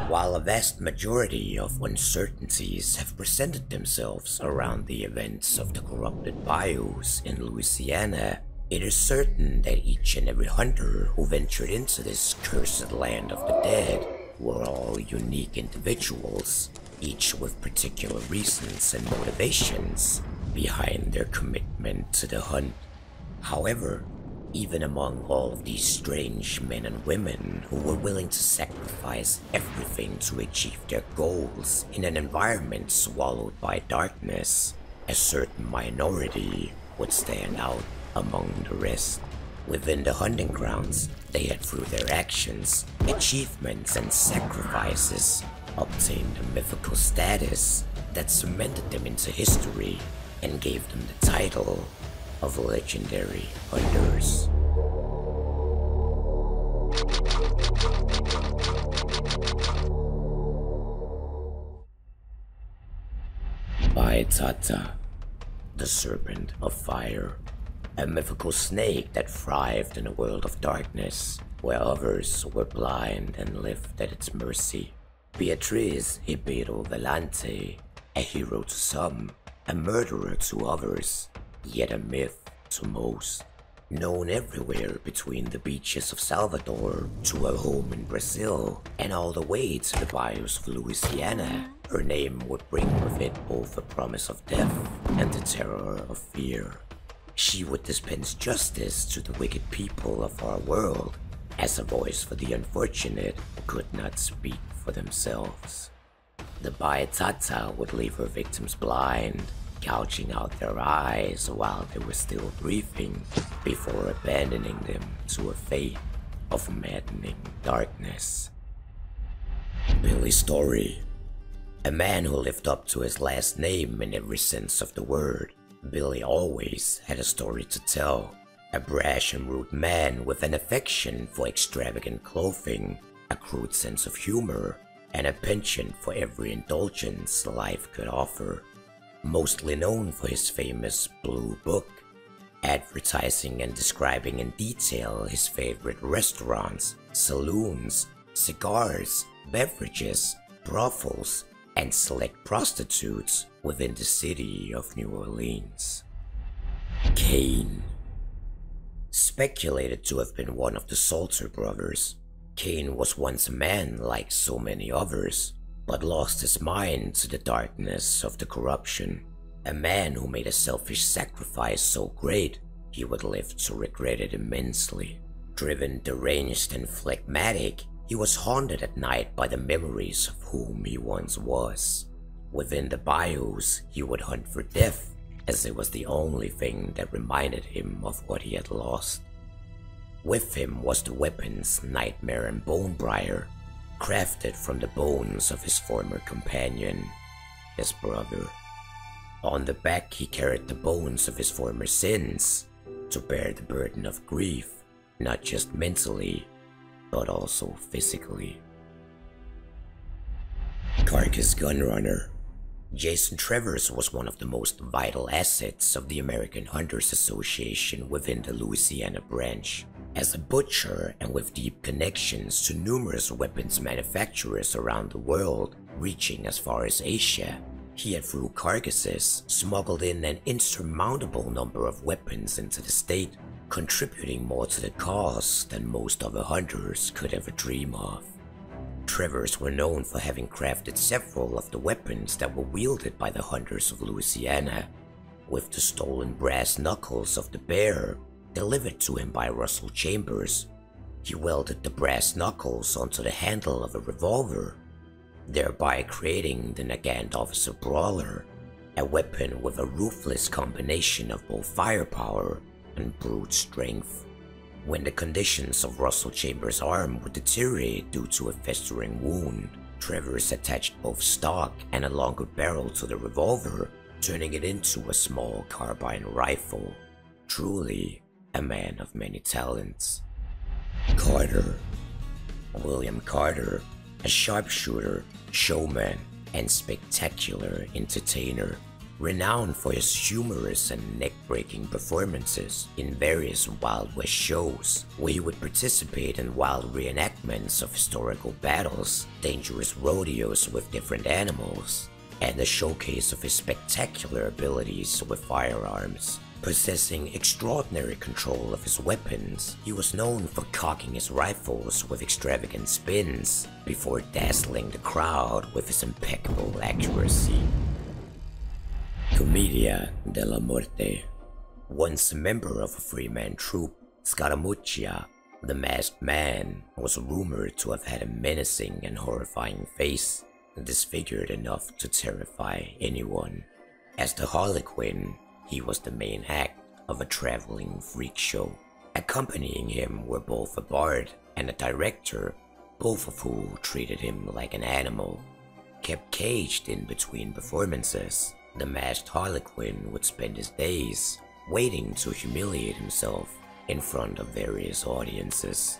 While a vast majority of uncertainties have presented themselves around the events of the corrupted bayous in Louisiana, it is certain that each and every hunter who ventured into this cursed land of the dead were all unique individuals, each with particular reasons and motivations behind their commitment to the hunt. However, even among all of these strange men and women who were willing to sacrifice everything to achieve their goals in an environment swallowed by darkness, a certain minority would stand out among the rest. Within the hunting grounds, they had through their actions, achievements and sacrifices obtained a mythical status that cemented them into history and gave them the title of legendary hunters. Baitata, the Serpent of Fire, a mythical snake that thrived in a world of darkness, where others were blind and lived at its mercy. Beatriz Ibero Velante, a hero to some, a murderer to others, yet a myth to most. Known everywhere between the beaches of Salvador to her home in Brazil and all the way to the bayous of Louisiana, her name would bring with it both the promise of death and the terror of fear. She would dispense justice to the wicked people of our world, as a voice for the unfortunate who could not speak for themselves. The Baitata would leave her victims blind, gouging out their eyes while they were still breathing, before abandoning them to a fate of maddening darkness. Billy's story. A man who lived up to his last name in every sense of the word, Billy always had a story to tell. A brash and rude man with an affection for extravagant clothing, a crude sense of humor, and a penchant for every indulgence life could offer. Mostly known for his famous Blue Book, advertising and describing in detail his favorite restaurants, saloons, cigars, beverages, brothels, and select prostitutes within the city of New Orleans. Cain. Speculated to have been one of the Salter brothers, Cain was once a man like so many others, but lost his mind to the darkness of the corruption. A man who made a selfish sacrifice so great, he would live to regret it immensely. Driven, deranged, and phlegmatic, he was haunted at night by the memories of whom he once was. Within the bayous, he would hunt for death, as it was the only thing that reminded him of what he had lost. With him was the weapons Nightmare and Bonebriar, crafted from the bones of his former companion, his brother. On the back he carried the bones of his former sins, to bear the burden of grief, not just mentally, but also physically. Carcass Gunrunner. Jason Travers was one of the most vital assets of the American Hunters Association within the Louisiana branch. As a butcher and with deep connections to numerous weapons manufacturers around the world, reaching as far as Asia, he had through carcasses smuggled in an insurmountable number of weapons into the state, contributing more to the cause than most other hunters could ever dream of. Travers were known for having crafted several of the weapons that were wielded by the hunters of Louisiana, with the stolen brass knuckles of the bear delivered to him by Russell Chambers. He welded the brass knuckles onto the handle of a revolver, thereby creating the Nagant Officer Brawler, a weapon with a ruthless combination of both firepower and brute strength. When the conditions of Russell Chambers' arm would deteriorate due to a festering wound, Travers attached both stock and a longer barrel to the revolver, turning it into a small carbine rifle. Truly a man of many talents. Carter. William Carter, a sharpshooter, showman, and spectacular entertainer. renowned for his humorous and neck-breaking performances in various Wild West shows, where he would participate in wild reenactments of historical battles, dangerous rodeos with different animals, and a showcase of his spectacular abilities with firearms. Possessing extraordinary control of his weapons, he was known for cocking his rifles with extravagant spins, before dazzling the crowd with his impeccable accuracy. Comedia Della Morde. Once a member of a three-man troupe, Scaramuccia, the masked man, was rumored to have had a menacing and horrifying face, disfigured enough to terrify anyone. As the Harlequin, he was the main act of a traveling freak show. Accompanying him were both a bard and a director, both of who treated him like an animal. Kept caged in between performances, the masked Harlequin would spend his days waiting to humiliate himself in front of various audiences,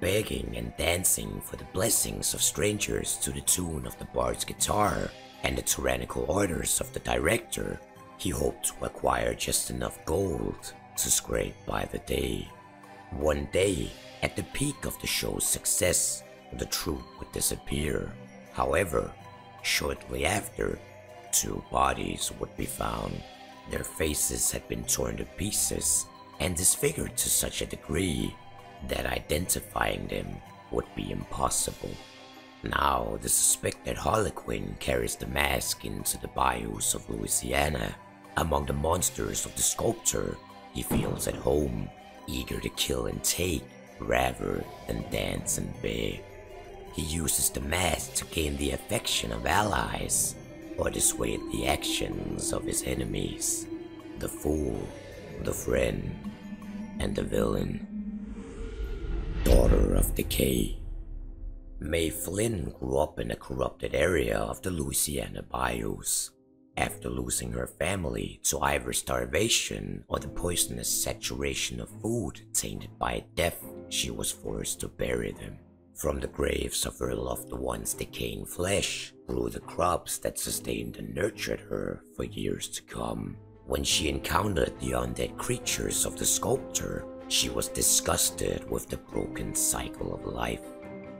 begging and dancing for the blessings of strangers to the tune of the bard's guitar and the tyrannical orders of the director. He hoped to acquire just enough gold to scrape by the day. One day, at the peak of the show's success, the troupe would disappear. However, shortly after, two bodies would be found. Their faces had been torn to pieces and disfigured to such a degree that identifying them would be impossible. Now, the suspected Harlequin carries the mask into the bayous of Louisiana. Among the monsters of the sculptor, he feels at home, eager to kill and take rather than dance and beg. He uses the mask to gain the affection of allies or dissuade the actions of his enemies. The fool, the friend, and the villain. Daughter of Decay. Mae Flynn grew up in a corrupted area of the Louisiana bayous. After losing her family to either starvation or the poisonous saturation of food tainted by death, she was forced to bury them. From the graves of her loved ones' decaying flesh grew the crops that sustained and nurtured her for years to come. When she encountered the undead creatures of the sculptor, she was disgusted with the broken cycle of life.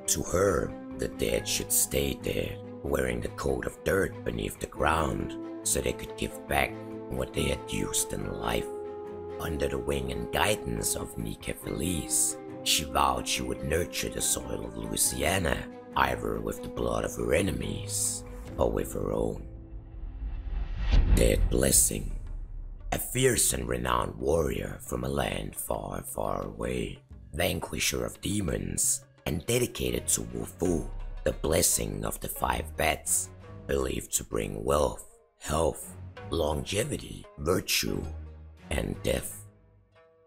To her, the dead should stay dead, wearing the coat of dirt beneath the ground, so they could give back what they had used in life. Under the wing and guidance of Felis, she vowed she would nurture the soil of Louisiana, either with the blood of her enemies or with her own. Dead Blessing. A fierce and renowned warrior from a land far, far away, vanquisher of demons, and dedicated to Wufu, the blessing of the 5 bats, believed to bring wealth, health, longevity, virtue, and death.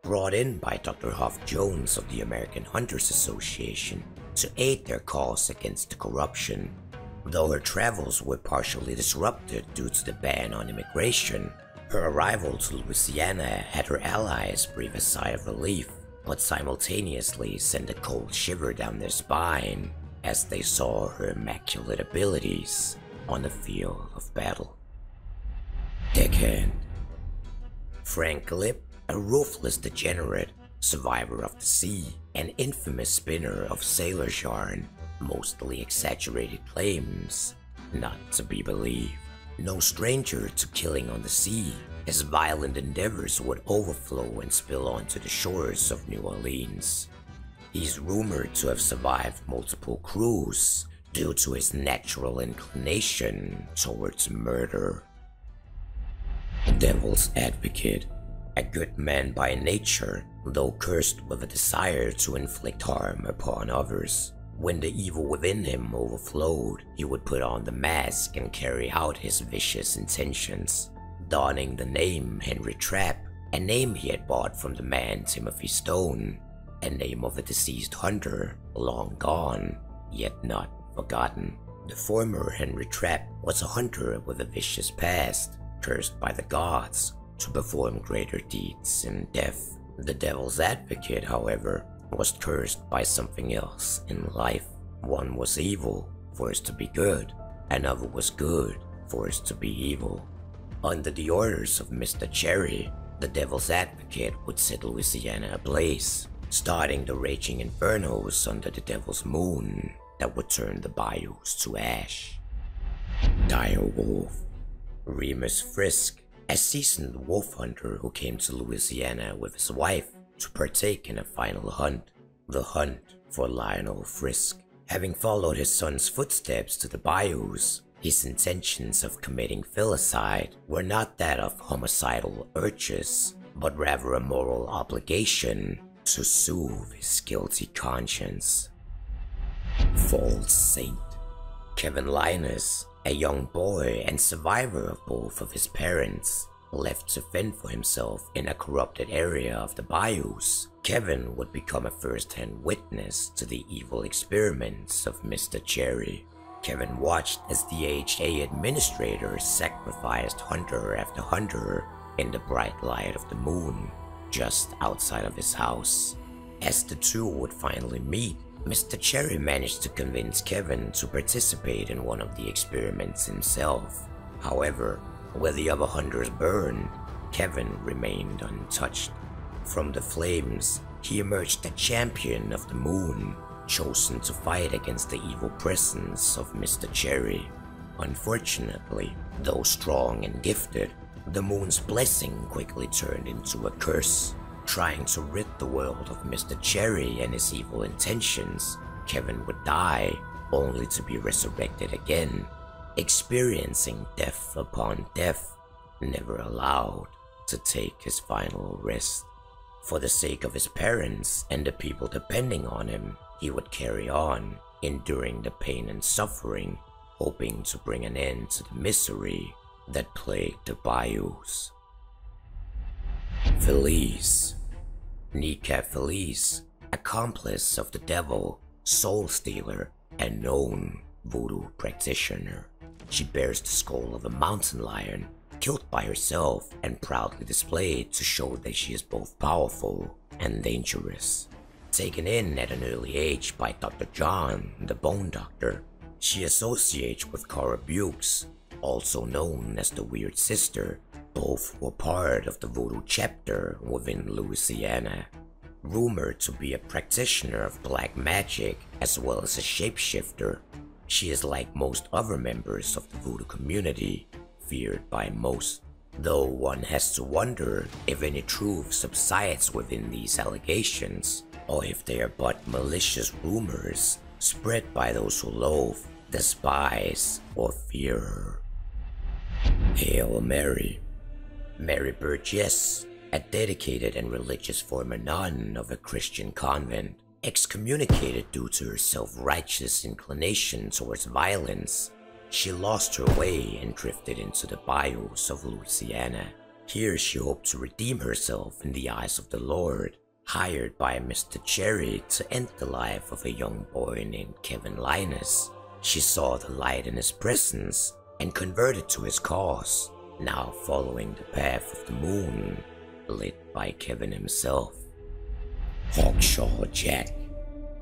Brought in by Dr. Huff Jones of the American Hunters Association to aid their cause against the corruption. Though her travels were partially disrupted due to the ban on immigration, her arrival to Louisiana had her allies breathe a sigh of relief, but simultaneously sent a cold shiver down their spine as they saw her immaculate abilities on the field of battle. Deckhand. Frank Lip, a ruthless degenerate, survivor of the sea, and infamous spinner of sailor's yarn, mostly exaggerated claims, not to be believed. No stranger to killing on the sea, his violent endeavors would overflow and spill onto the shores of New Orleans. He's rumored to have survived multiple crews due to his natural inclination towards murder. Devil's Advocate. A good man by nature, though cursed with a desire to inflict harm upon others. When the evil within him overflowed, he would put on the mask and carry out his vicious intentions. Donning the name Henry Trapp, a name he had bought from the man Timothy Stone, a name of a deceased hunter, long gone, yet not forgotten. The former Henry Trapp was a hunter with a vicious past, cursed by the gods to perform greater deeds in death. The Devil's Advocate, however, was cursed by something else in life. One was evil, forced to be good. Another was good, forced to be evil. Under the orders of Mr. Cherry, the Devil's Advocate would set Louisiana ablaze, starting the raging infernos under the Devil's Moon that would turn the bayous to ash. Dire Wolf. Remus Frisk, a seasoned wolf hunter who came to Louisiana with his wife to partake in a final hunt, the hunt for Lionel Frisk. Having followed his son's footsteps to the bayous, his intentions of committing filicide were not that of homicidal urges, but rather a moral obligation to soothe his guilty conscience. False Saint. Kevin Linus, a young boy and survivor of both of his parents, left to fend for himself in a corrupted area of the bayous, Kevin would become a first-hand witness to the evil experiments of Mr. Cherry. Kevin watched as the HA administrator sacrificed hunter after hunter in the bright light of the moon, just outside of his house. As the two would finally meet, Mr. Cherry managed to convince Kevin to participate in one of the experiments himself. However, where the other hunters burned, Kevin remained untouched. From the flames, he emerged a champion of the moon, chosen to fight against the evil presence of Mr. Cherry. Unfortunately, though strong and gifted, the moon's blessing quickly turned into a curse. Trying to rid the world of Mr. Cherry and his evil intentions, Kevin would die, only to be resurrected again, experiencing death upon death, never allowed to take his final rest. For the sake of his parents and the people depending on him, he would carry on, enduring the pain and suffering, hoping to bring an end to the misery that plagued the bayous. Felis. Nika Felis, accomplice of the devil, soul stealer, and known voodoo practitioner. She bears the skull of a mountain lion, killed by herself and proudly displayed to show that she is both powerful and dangerous. Taken in at an early age by Dr. John, the Bone Doctor, she associates with Cara Bukes, also known as the Weird Sister. Both were part of the voodoo chapter within Louisiana. Rumored to be a practitioner of black magic as well as a shapeshifter, she is like most other members of the voodoo community, feared by most. Though one has to wonder if any truth subsides within these allegations, or if they are but malicious rumors spread by those who loathe, despise, or fear her. Hail Mary. Mary Burgess, a dedicated and religious former nun of a Christian convent, excommunicated due to her self-righteous inclination towards violence, she lost her way and drifted into the bayous of Louisiana. Here she hoped to redeem herself in the eyes of the Lord, hired by Mr. Cherry to end the life of a young boy named Kevin Linus. She saw the light in his presence and converted to his cause, now following the path of the moon, lit by Kevin himself. Hawkshaw Jack.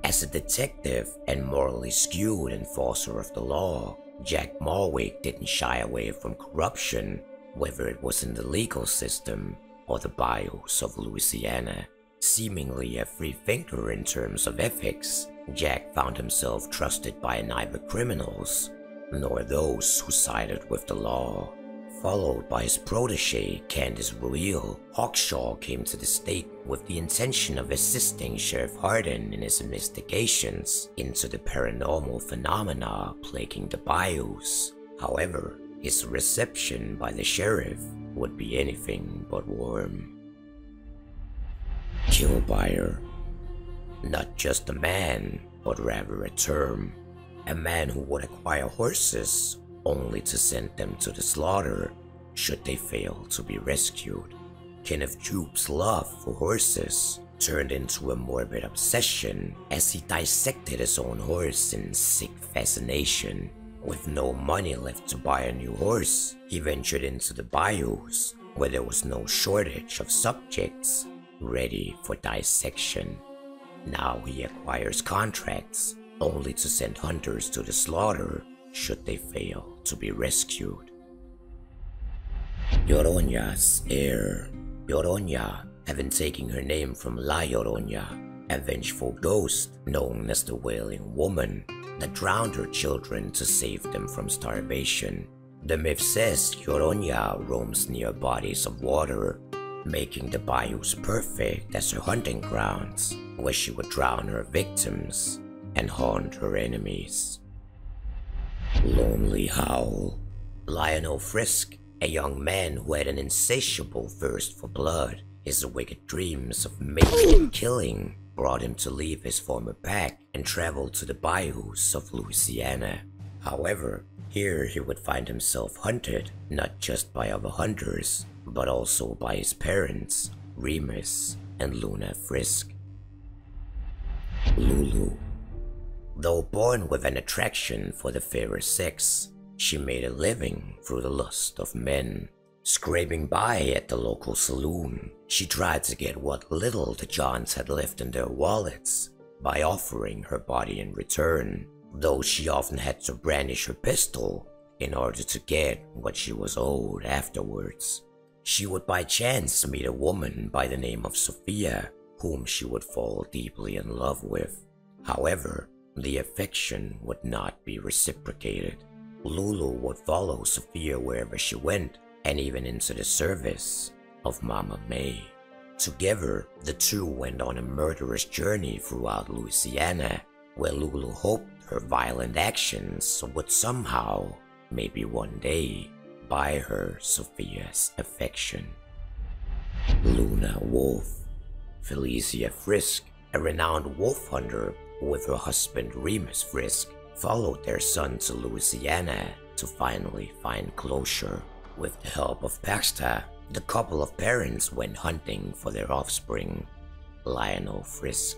As a detective and morally skewed enforcer of the law, Jack Marwick didn't shy away from corruption, whether it was in the legal system or the bayous of Louisiana. Seemingly a free thinker in terms of ethics, Jack found himself trusted by neither criminals nor those who sided with the law. Followed by his protege, Candace Ruil, Hawkshaw came to the state with the intention of assisting Sheriff Hardin in his investigations into the paranormal phenomena plaguing the bayous. However, his reception by the sheriff would be anything but warm. Killbuyer. Not just a man, but rather a term. A man who would acquire horses only to send them to the slaughter should they fail to be rescued. Kenneth Jupe's love for horses turned into a morbid obsession as he dissected his own horse in sick fascination. With no money left to buy a new horse, he ventured into the bayous, where there was no shortage of subjects ready for dissection. Now he acquires contracts only to send hunters to the slaughter should they fail to be rescued. Llorona's heir. Llorona, having taken her name from La Llorona, a vengeful ghost known as the Wailing Woman that drowned her children to save them from starvation. The myth says Llorona roams near bodies of water, making the bayous perfect as her hunting grounds, where she would drown her victims and haunt her enemies. Lonely Howl. Lionel Frisk, a young man who had an insatiable thirst for blood. His wicked dreams of mating and killing brought him to leave his former pack and travel to the bayous of Louisiana. However, here he would find himself hunted not just by other hunters, but also by his parents, Remus and Luna Frisk. Lulu. Though born with an attraction for the fairer sex, she made a living through the lust of men. Scraping by at the local saloon, she tried to get what little the Johns had left in their wallets by offering her body in return, though she often had to brandish her pistol in order to get what she was owed afterwards. She would by chance meet a woman by the name of Sofia, whom she would fall deeply in love with. However, the affection would not be reciprocated. Lulu would follow Sofia wherever she went, and even into the service of Mama Maye. Together, the two went on a murderous journey throughout Louisiana, where Lulu hoped her violent actions would somehow, maybe one day, buy her Sofia's affection. Luna Wolf. Felicia Frisk, a renowned wolf hunter with her husband Remus Frisk, followed their son to Louisiana to finally find closure. With the help of Perchta, the couple of parents went hunting for their offspring, Lionel Frisk.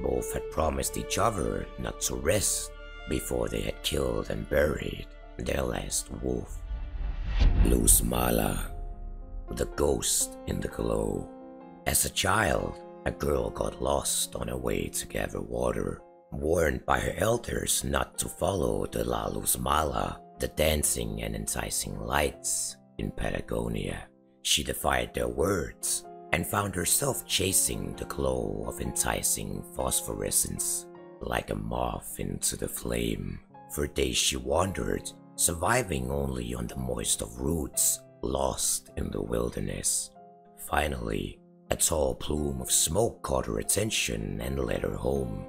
Both had promised each other not to rest before they had killed and buried their last wolf. Luz Mala. The ghost in the glow. As a child, a girl got lost on her way to gather water. Warned by her elders not to follow the La Luz Mala, the dancing and enticing lights in Patagonia, she defied their words and found herself chasing the glow of enticing phosphorescence like a moth into the flame. For days she wandered, surviving only on the moist of roots, lost in the wilderness. Finally, a tall plume of smoke caught her attention and led her home.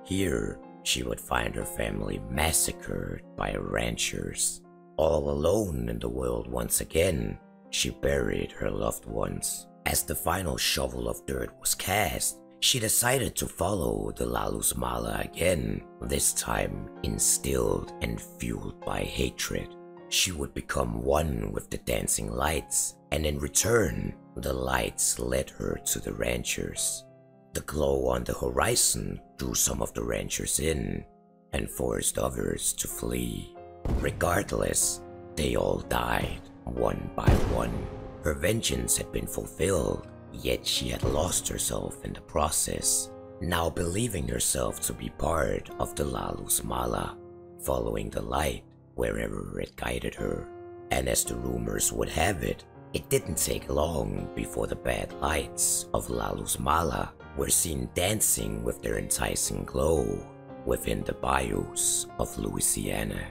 Here, she would find her family massacred by ranchers. All alone in the world once again, she buried her loved ones. As the final shovel of dirt was cast, she decided to follow the La Luz Mala again, this time instilled and fueled by hatred. She would become one with the dancing lights, and in return, the lights led her to the ranchers. The glow on the horizon drew some of the ranchers in and forced others to flee. Regardless, they all died, one by one. Her vengeance had been fulfilled, yet she had lost herself in the process, now believing herself to be part of the La Luz Mala, following the light wherever it guided her. And as the rumors would have it, it didn't take long before the bad lights of La Luz Mala were seen dancing with their enticing glow within the bayous of Louisiana.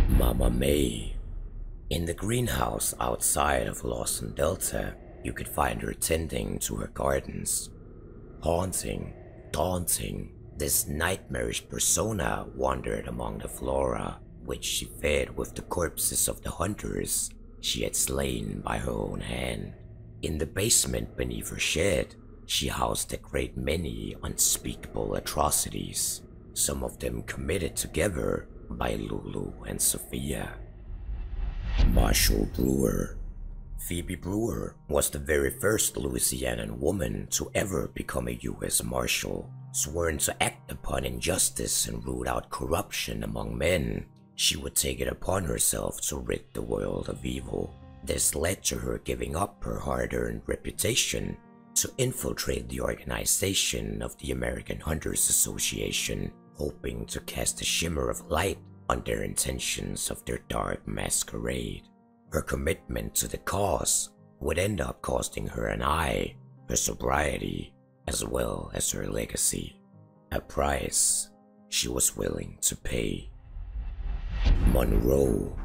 Mama Maye. In the greenhouse outside of Lawson Delta, you could find her tending to her gardens. Haunting, daunting, this nightmarish persona wandered among the flora, which she fed with the corpses of the hunters she had slain by her own hand. In the basement beneath her shed, she housed a great many unspeakable atrocities, some of them committed together by Lulu and Sofia. Marshal Brewer. Phoebe Brewer was the very first Louisianan woman to ever become a U.S. Marshal. Sworn to act upon injustice and root out corruption among men, she would take it upon herself to rid the world of evil. This led to her giving up her hard-earned reputation to infiltrate the organization of the American Hunters Association, hoping to cast a shimmer of light on their intentions of their dark masquerade. Her commitment to the cause would end up costing her an eye, her sobriety, as well as her legacy. A price she was willing to pay. Monroe,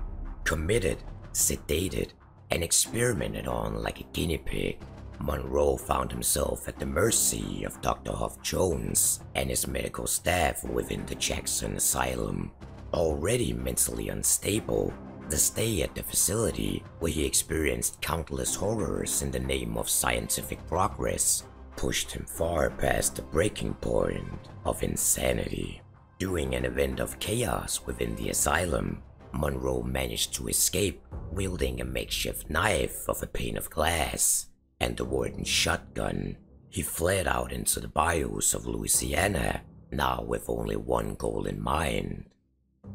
committed, sedated, and experimented on like a guinea pig, Monroe found himself at the mercy of Dr. Huff Jones and his medical staff within the Jackson Asylum. Already mentally unstable, the stay at the facility, where he experienced countless horrors in the name of scientific progress, pushed him far past the breaking point of insanity. During an event of chaos within the asylum, Monroe managed to escape, wielding a makeshift knife of a pane of glass and the warden's shotgun. He fled out into the bayous of Louisiana, now with only one goal in mind: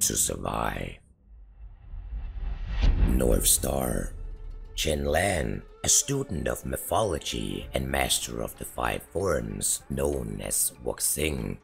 to survive. North Star. Chen Lan, a student of mythology and master of the 5 forms known as Wuxing,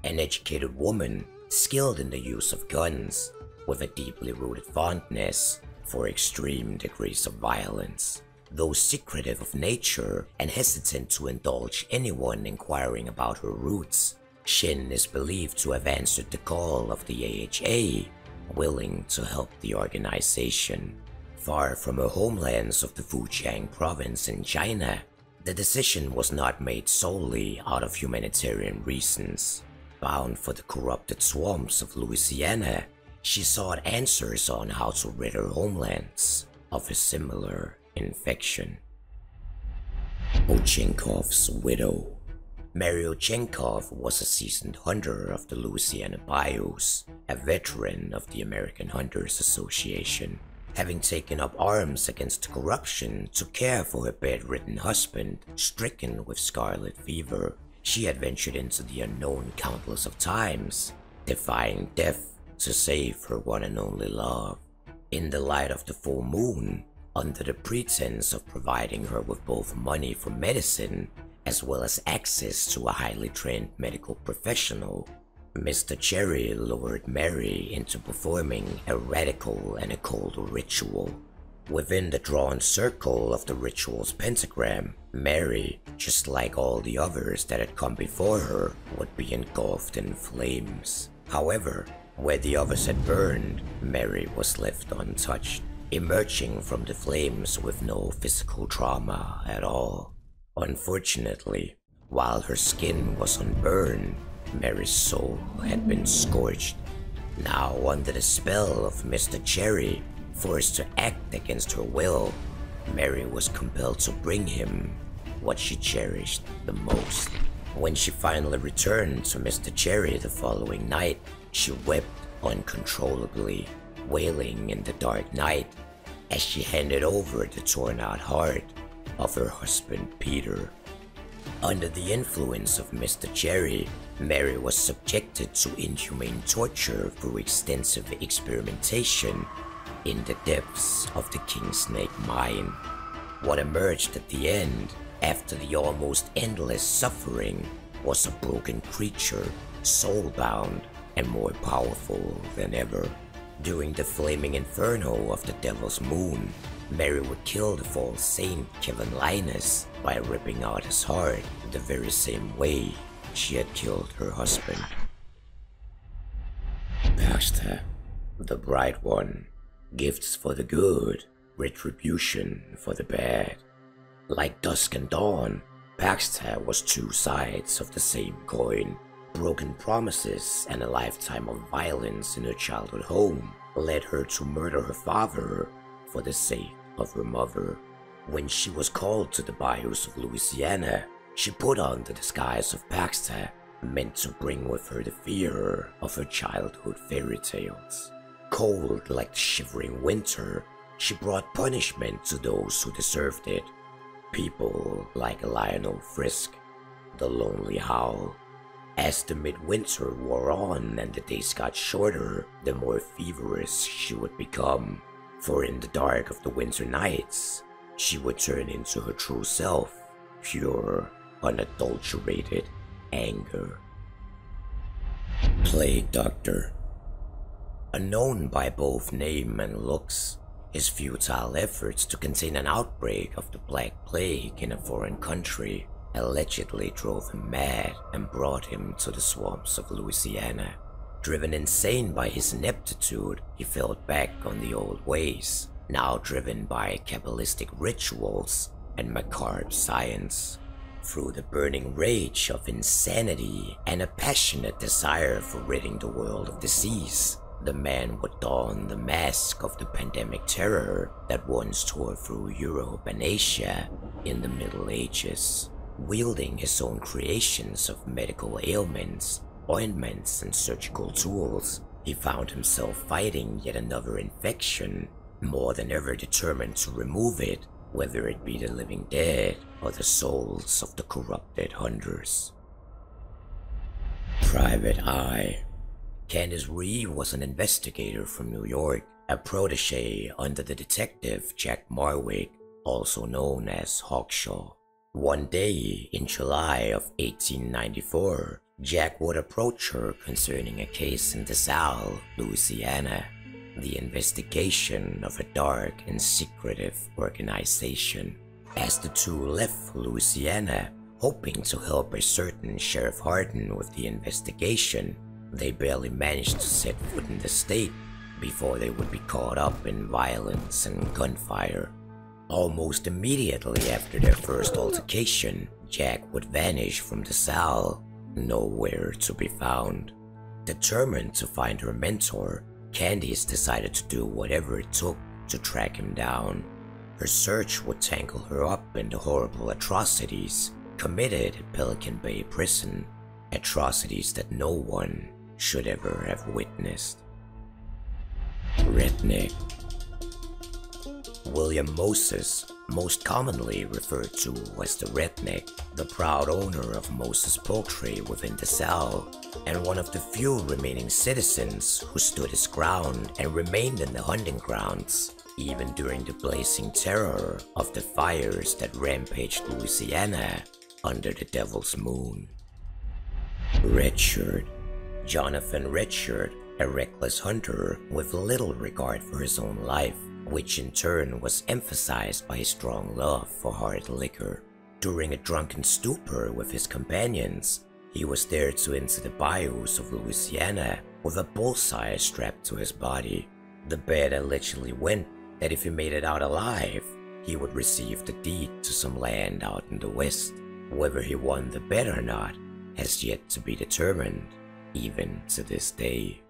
an educated woman skilled in the use of guns, with a deeply rooted fondness for extreme degrees of violence. Though secretive of nature and hesitant to indulge anyone inquiring about her roots, Shin is believed to have answered the call of the AHA, willing to help the organization. Far from her homelands of the Fujian province in China, the decision was not made solely out of humanitarian reasons. Bound for the corrupted swamps of Louisiana, she sought answers on how to rid her homelands of a similar infection. Ochenkov's widow. Mary Ochenkov was a seasoned hunter of the Louisiana bayous, a veteran of the American Hunters Association. Having taken up arms against corruption to care for her bedridden husband, stricken with scarlet fever, she had ventured into the unknown countless of times, defying death to save her one and only love. In the light of the full moon, under the pretense of providing her with both money for medicine as well as access to a highly trained medical professional, Mr. Cherry lured Mary into performing a radical and occult ritual. Within the drawn circle of the ritual's pentagram, Mary, just like all the others that had come before her, would be engulfed in flames. However, where the others had burned, Mary was left untouched, emerging from the flames with no physical trauma at all. Unfortunately, while her skin was unburned, Mary's soul had been scorched. Now under the spell of Mr. Cherry, forced to act against her will, Mary was compelled to bring him what she cherished the most. When she finally returned to Mr. Cherry the following night, she wept uncontrollably, wailing in the dark night as she handed over the torn-out heart of her husband Peter. Under the influence of Mr. Cherry, Mary was subjected to inhumane torture through extensive experimentation in the depths of the King Snake mine. What emerged at the end, after the almost endless suffering, was a broken creature, soul-bound and more powerful than ever. During the flaming inferno of the Devil's Moon, Mary would kill the false saint Kevin Linus by ripping out his heart the very same way she had killed her husband. Perchta, the Bright One. Gifts for the good, retribution for the bad. Like dusk and dawn, Perchta was 2 sides of the same coin. Broken promises and a lifetime of violence in her childhood home led her to murder her father for the sake of her mother. When she was called to the bayous of Louisiana, she put on the disguise of Perchta, meant to bring with her the fear of her childhood fairy tales. Cold like the shivering winter, she brought punishment to those who deserved it. People like Lionel Frisk, the lonely Howl. As the midwinter wore on and the days got shorter, the more feverish she would become. For in the dark of the winter nights, she would turn into her true self, pure, unadulterated anger. Plague Doctor. Unknown by both name and looks, His futile efforts to contain an outbreak of the Black Plague in a foreign country allegedly drove him mad and brought him to the swamps of Louisiana. Driven insane by his ineptitude, he fell back on the old ways, now driven by Kabbalistic rituals and macabre science. Through the burning rage of insanity and a passionate desire for ridding the world of disease, the man would don the mask of the pandemic terror that once tore through Europe and Asia in the Middle Ages. Wielding his own creations of medical ailments, ointments, and surgical tools, he found himself fighting yet another infection, more than ever determined to remove it, whether it be the living dead or the souls of the corrupted hunters. Private Eye. Candice Reeve was an investigator from New York, a protege under the detective Jack Marwick, also known as Hawkshaw. One day in July of 1894, Jack would approach her concerning a case in DeSalle, Louisiana, the investigation of a dark and secretive organization. As the two left for Louisiana, hoping to help a certain Sheriff Hardin with the investigation, they barely managed to set foot in the state before they would be caught up in violence and gunfire. Almost immediately after their first altercation, Jack would vanish from DeSalle, nowhere to be found. Determined to find her mentor, Candice decided to do whatever it took to track him down. Her search would tangle her up in the horrible atrocities committed at Pelican Bay Prison, atrocities that no one should ever have witnessed. Redneck. William Moses, most commonly referred to as the Redneck, the proud owner of Moses Poultry within DeSalle, and one of the few remaining citizens who stood his ground and remained in the hunting grounds, even during the blazing terror of the fires that rampaged Louisiana under the Devil's Moon. Redshirt. Jonathan Redshirt, a reckless hunter with little regard for his own life, which in turn was emphasized by his strong love for hard liquor. During a drunken stupor with his companions, he was dared to enter the bayous of Louisiana with a bullseye strapped to his body. The bet allegedly went that if he made it out alive, he would receive the deed to some land out in the west. Whether he won the bet or not has yet to be determined, even to this day.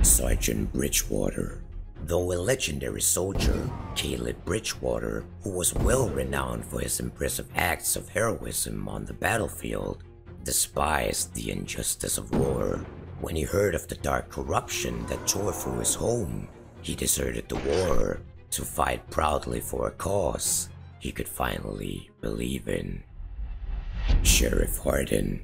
Sergeant Bridgewater. Though a legendary soldier, Caleb Bridgewater, who was well renowned for his impressive acts of heroism on the battlefield, despised the injustice of war. When he heard of the dark corruption that tore through his home, he deserted the war to fight proudly for a cause he could finally believe in. Sheriff Hardin.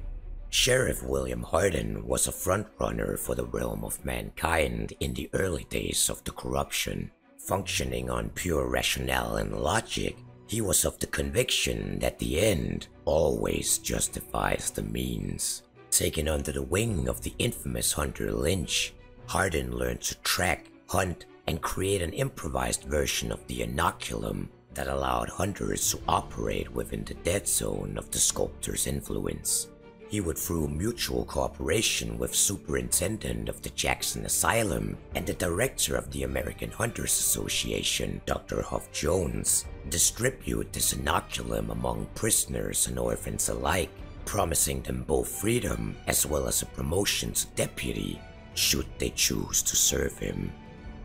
Sheriff William Hardin was a frontrunner for the realm of mankind in the early days of the corruption. Functioning on pure rationale and logic, he was of the conviction that the end always justifies the means. Taken under the wing of the infamous Hunter Lynch, Hardin learned to track, hunt, and create an improvised version of the inoculum that allowed hunters to operate within the dead zone of the sculptor's influence. He would, through mutual cooperation with Superintendent of the Jackson Asylum and the Director of the American Hunters Association, Dr. Huff Jones, distribute this inoculum among prisoners and orphans alike, promising them both freedom as well as a promotion to deputy should they choose to serve him.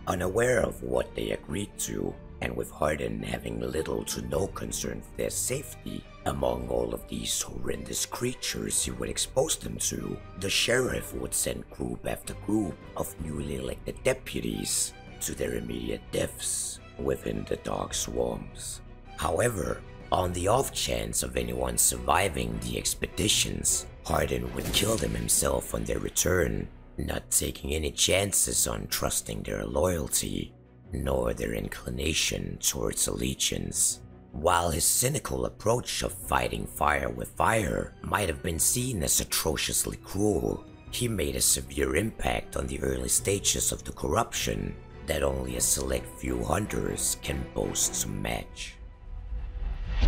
Unaware of what they agreed to, and with Hardin having little to no concern for their safety, among all of these horrendous creatures he would expose them to, the sheriff would send group after group of newly elected deputies to their immediate deaths within the dark swamps. However, on the off chance of anyone surviving the expeditions, Hardin would kill them himself on their return, not taking any chances on trusting their loyalty nor their inclination towards allegiance. While his cynical approach of fighting fire with fire might have been seen as atrociously cruel, he made a severe impact on the early stages of the corruption that only a select few hunters can boast to match.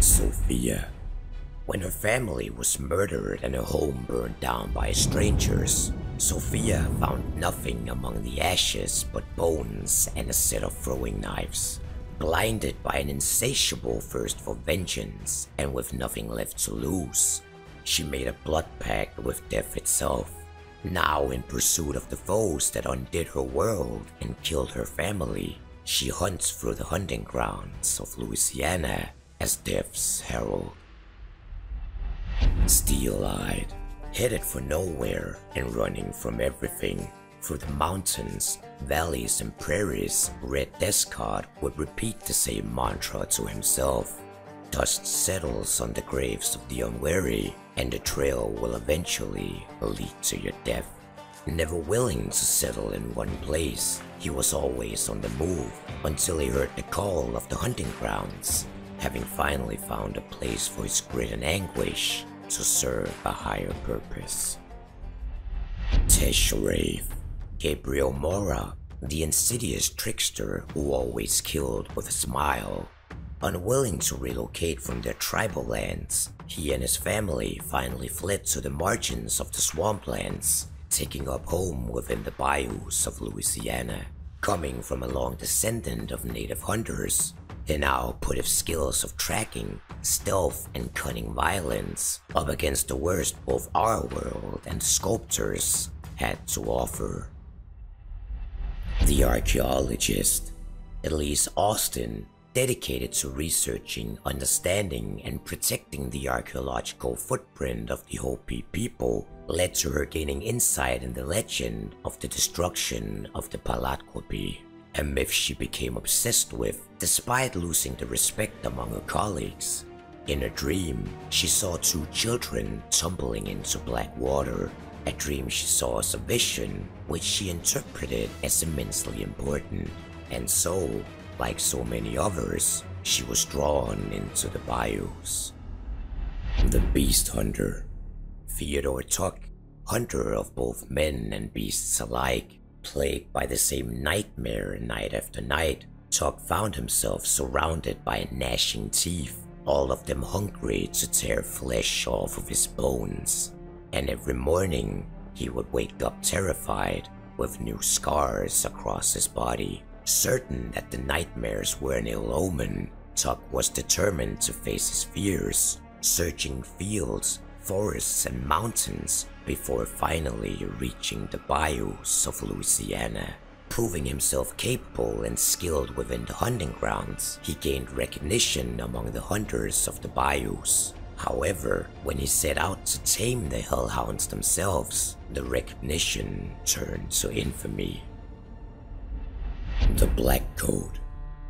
Sofia. When her family was murdered and her home burned down by strangers, Sofia found nothing among the ashes but bones and a set of throwing knives. Blinded by an insatiable thirst for vengeance and with nothing left to lose, she made a blood pact with death itself. Now in pursuit of the foes that undid her world and killed her family, she hunts through the hunting grounds of Louisiana as Death's herald. Steel-eyed, headed for nowhere and running from everything, through the mountains, valleys and prairies, Deckhand would repeat the same mantra to himself. Dust settles on the graves of the unwary, and the trail will eventually lead to your death. Never willing to settle in one place, he was always on the move until he heard the call of the hunting grounds, having finally found a place for his grit and anguish to serve a higher purpose. Teche Wraith. Gabriel Mora, the insidious trickster who always killed with a smile. Unwilling to relocate from their tribal lands, he and his family finally fled to the margins of the swamplands, taking up home within the bayous of Louisiana. Coming from a long descendant of native hunters, they now put his skills of tracking, stealth, and cunning violence up against the worst both our world and sculptors had to offer. The Archaeologist, Elise Austin, dedicated to researching, understanding, and protecting the archaeological footprint of the Hopi people, led to her gaining insight in the legend of the destruction of the Palatquapi, a myth she became obsessed with despite losing the respect among her colleagues. In a dream, she saw two children tumbling into black water, a dream she saw as a vision which she interpreted as immensely important, and so, like so many others, she was drawn into the bayous. The Beast Hunter. Theodore Tuck, hunter of both men and beasts alike, plagued by the same nightmare night after night, Tuck found himself surrounded by gnashing teeth, all of them hungry to tear flesh off of his bones. And every morning, he would wake up terrified, with new scars across his body. Certain that the nightmares were an ill omen, Tuck was determined to face his fears, searching fields, forests, and mountains before finally reaching the bayous of Louisiana. Proving himself capable and skilled within the hunting grounds, he gained recognition among the hunters of the bayous. However, when he set out to tame the hellhounds themselves, the recognition turned to infamy. The Black Coat.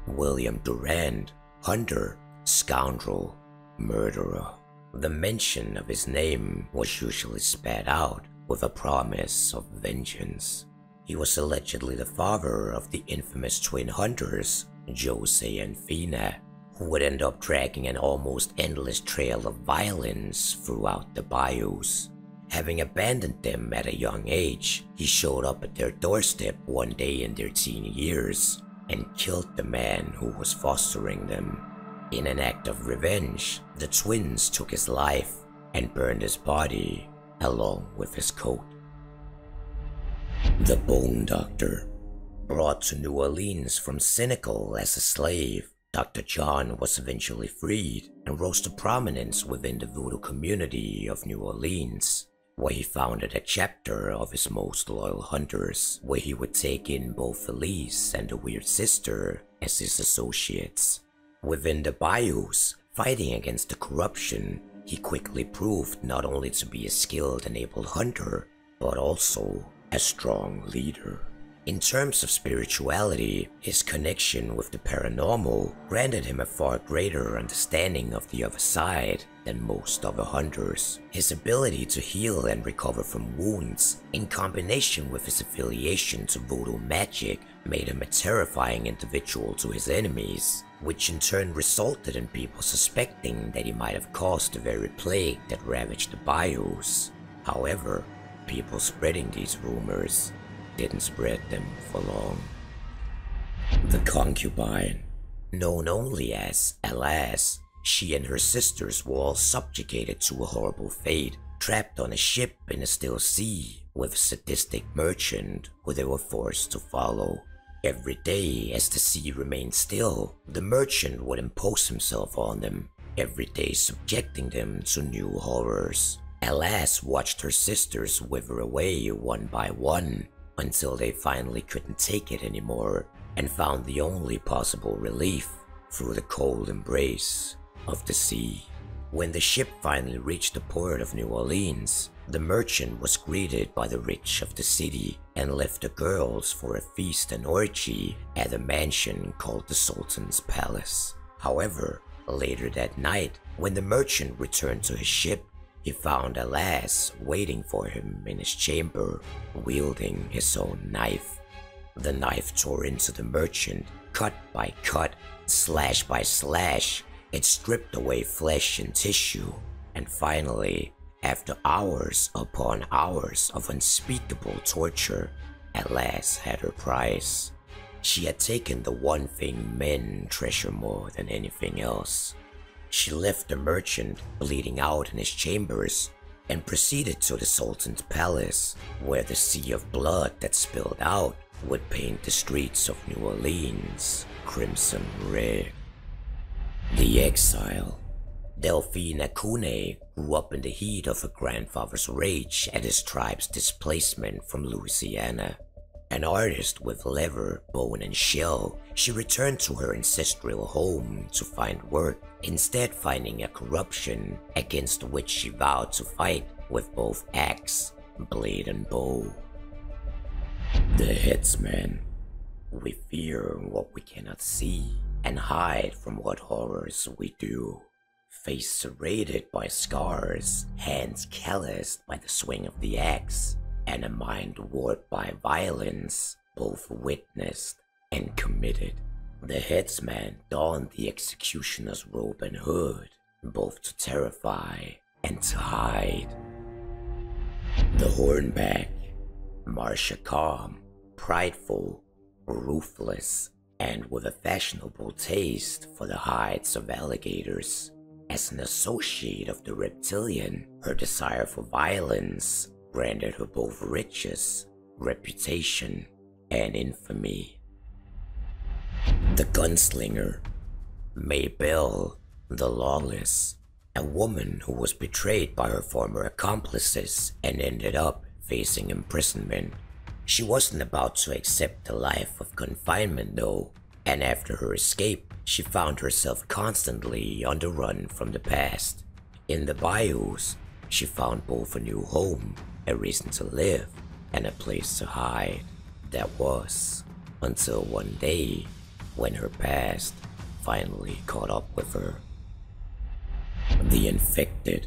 William Durand, hunter, scoundrel, murderer. The mention of his name was usually spat out with a promise of vengeance. He was allegedly the father of the infamous twin hunters, Jose and Fina, who would end up dragging an almost endless trail of violence throughout the bayous. Having abandoned them at a young age, he showed up at their doorstep one day in their teen years and killed the man who was fostering them. In an act of revenge, the twins took his life and burned his body along with his coat. The Bone Doctor. Brought to New Orleans from Senegal as a slave, Dr. John was eventually freed and rose to prominence within the voodoo community of New Orleans, where he founded a chapter of his most loyal hunters, where he would take in both Felis and the Weird Sister as his associates. Within the bayous, fighting against the corruption, he quickly proved not only to be a skilled and able hunter, but also a strong leader. In terms of spirituality, his connection with the paranormal granted him a far greater understanding of the other side than most other hunters. His ability to heal and recover from wounds, in combination with his affiliation to voodoo magic, made him a terrifying individual to his enemies, which in turn resulted in people suspecting that he might have caused the very plague that ravaged the bayous. However, people spreading these rumors didn't spread them for long. The concubine, known only as Alas, she and her sisters were all subjugated to a horrible fate, trapped on a ship in a still sea with a sadistic merchant who they were forced to follow. Every day as the sea remained still, the merchant would impose himself on them, every day subjecting them to new horrors. Alas watched her sisters wither away one by one, until they finally couldn't take it anymore and found the only possible relief through the cold embrace of the sea. When the ship finally reached the port of New Orleans, the merchant was greeted by the rich of the city and left the girls for a feast and orgy at a mansion called the Sultan's Palace. However, later that night, when the merchant returned to his ship, he found Alas waiting for him in his chamber, wielding his own knife. The knife tore into the merchant, cut by cut, slash by slash. It stripped away flesh and tissue, and finally, after hours upon hours of unspeakable torture, Alas had her prize. She had taken the one thing men treasure more than anything else. She left the merchant bleeding out in his chambers and proceeded to the Sultan's palace, where the sea of blood that spilled out would paint the streets of New Orleans crimson red. The exile. Delphine Akune grew up in the heat of her grandfather's rage at his tribe's displacement from Louisiana. An artist with leather, bone, and shell, she returned to her ancestral home to find work, instead finding a corruption against which she vowed to fight with both axe, blade, and bow. The headsman. We fear what we cannot see and hide from what horrors we do. Face serrated by scars, hands calloused by the swing of the axe, and a mind warped by violence, both witnessed and committed. The headsman donned the executioner's robe and hood, both to terrify and to hide. The hornback. Marcia calm, prideful, ruthless, and with a fashionable taste for the hides of alligators. As an associate of the reptilian, her desire for violence branded her both riches, reputation, and infamy. The gunslinger. Maye, the lawless, a woman who was betrayed by her former accomplices and ended up facing imprisonment. She wasn't about to accept the life of confinement though, and after her escape, she found herself constantly on the run from the past. In the bayous, she found both a new home, a reason to live, and a place to hide. That was until one day when her past finally caught up with her. The infected.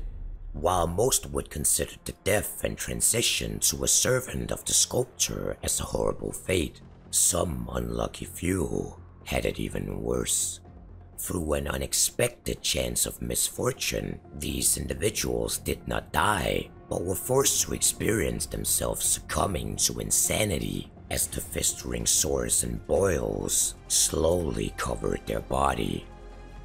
While most would consider the death and transition to a servant of the sculptor as a horrible fate, some unlucky few had it even worse. Through an unexpected chance of misfortune, these individuals did not die, but were forced to experience themselves succumbing to insanity as the festering sores and boils slowly covered their body,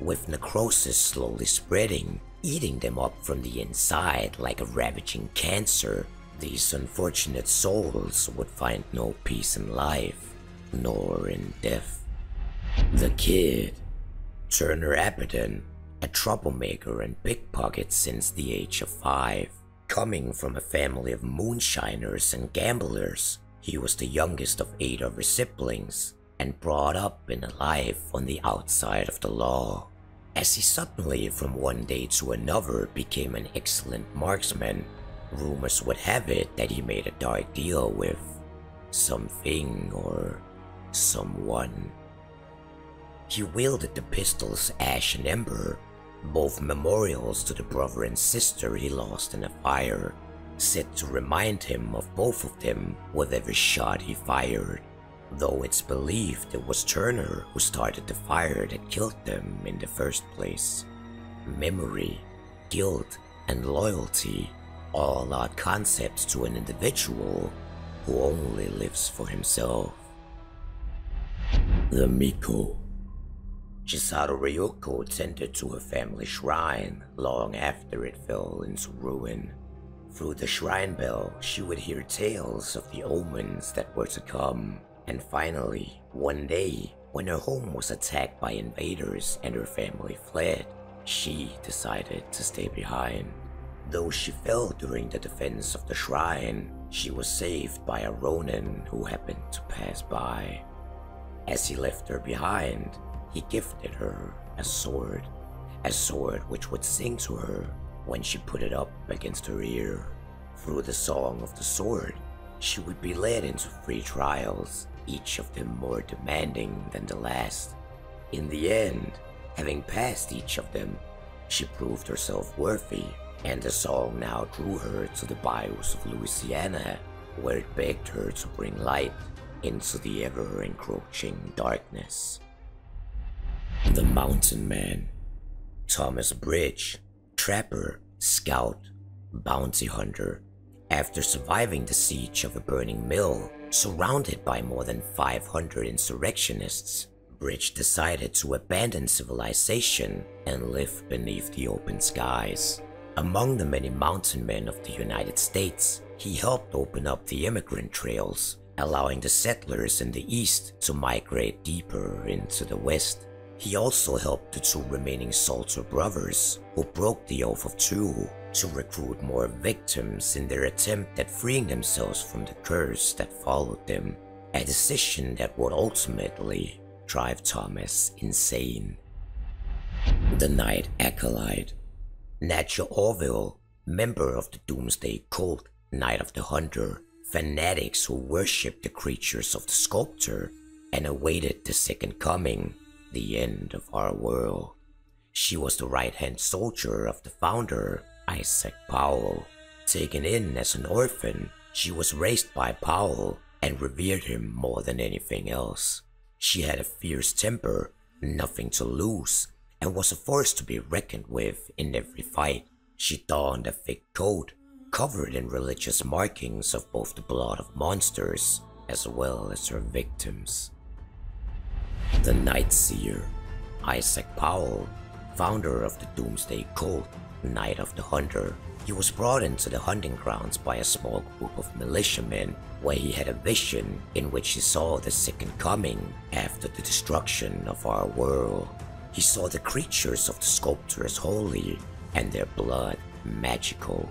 with necrosis slowly spreading, eating them up from the inside like a ravaging cancer. These unfortunate souls would find no peace in life, nor in death. The kid. Turner Abaddon, a troublemaker and pickpocket since the age of 5. Coming from a family of moonshiners and gamblers, he was the youngest of 8 of his siblings and brought up in a life on the outside of the law. As he suddenly from one day to another became an excellent marksman, rumors would have it that he made a dark deal with something or someone. He wielded the pistols Ash and Ember, both memorials to the brother and sister he lost in a fire, set to remind him of both of them with every shot he fired, though it's believed it was Turner who started the fire that killed them in the first place. Memory, guilt, and loyalty, all odd concepts to an individual who only lives for himself. The Miko. Chisato Ryoko tended to her family shrine long after it fell into ruin. Through the shrine bell, she would hear tales of the omens that were to come. And finally, one day, when her home was attacked by invaders and her family fled, she decided to stay behind. Though she fell during the defense of the shrine, she was saved by a Ronin who happened to pass by. As he left her behind, he gifted her a sword which would sing to her when she put it up against her ear. Through the song of the sword, she would be led into 3 trials, each of them more demanding than the last. In the end, having passed each of them, she proved herself worthy, and the song now drew her to the bayous of Louisiana, where it begged her to bring light into the ever-encroaching darkness. The Mountain Man. Thomas Bridge, trapper, scout, bounty hunter. After surviving the siege of a burning mill, surrounded by more than 500 insurrectionists, Bridge decided to abandon civilization and live beneath the open skies. Among the many mountain men of the United States, he helped open up the immigrant trails, allowing the settlers in the east to migrate deeper into the west. He also helped the 2 remaining Salter brothers, who broke the Oath of Two, to recruit more victims in their attempt at freeing themselves from the curse that followed them, a decision that would ultimately drive Thomas insane. The Night Acolyte. Natcha Orville, member of the Doomsday cult, Night of the Hunter, fanatics who worshipped the creatures of the sculptor and awaited the second coming, the end of our world. She was the right-hand soldier of the founder, Isaac Powell. Taken in as an orphan, she was raised by Powell and revered him more than anything else. She had a fierce temper, nothing to lose, and was a force to be reckoned with in every fight. She donned a thick coat, covered in religious markings of both the blood of monsters as well as her victims. The Night Seer. Isaac Powell, founder of the Doomsday cult, Night of the Hunter. He was brought into the hunting grounds by a small group of militiamen, where he had a vision in which he saw the second coming after the destruction of our world. He saw the creatures of the sculptor as holy, and their blood magical.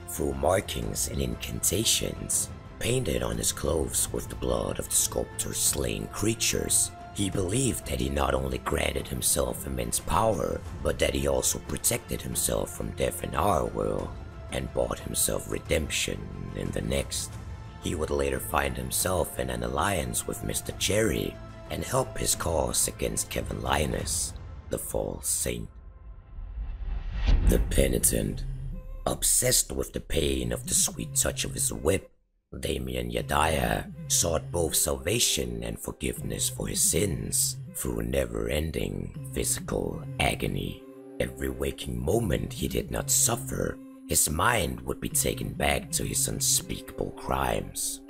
Through markings and incantations, painted on his clothes with the blood of the sculptor's slain creatures, he believed that he not only granted himself immense power, but that he also protected himself from death in our world, and bought himself redemption in the next. He would later find himself in an alliance with Mr. Cherry, and help his cause against Kevin Linus, the false saint. The Penitent. Obsessed with the pain of the sweet touch of his whip, Damien Yadiah sought both salvation and forgiveness for his sins through never-ending physical agony. Every waking moment he did not suffer, his mind would be taken back to his unspeakable crimes.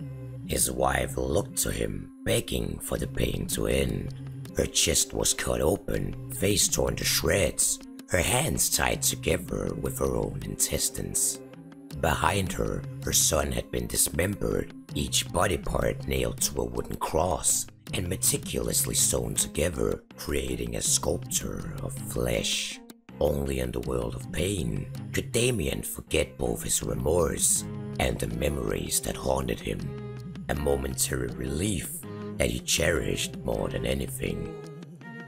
His wife looked to him, begging for the pain to end. Her chest was cut open, face torn to shreds, her hands tied together with her own intestines. Behind her, her son had been dismembered, each body part nailed to a wooden cross and meticulously sewn together, creating a sculpture of flesh. Only in the world of pain could Damien forget both his remorse and the memories that haunted him, a momentary relief that he cherished more than anything.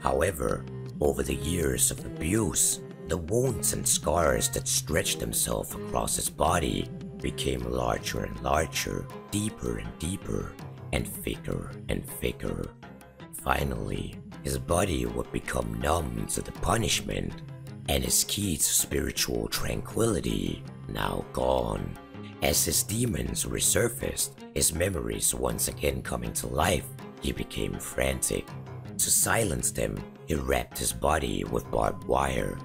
However, over the years of abuse, the wounds and scars that stretched themselves across his body became larger and larger, deeper and deeper, and thicker and thicker. Finally, his body would become numb to the punishment, and his key to spiritual tranquility now gone. As his demons resurfaced, his memories once again coming to life, he became frantic. To silence them, he wrapped his body with barbed wire.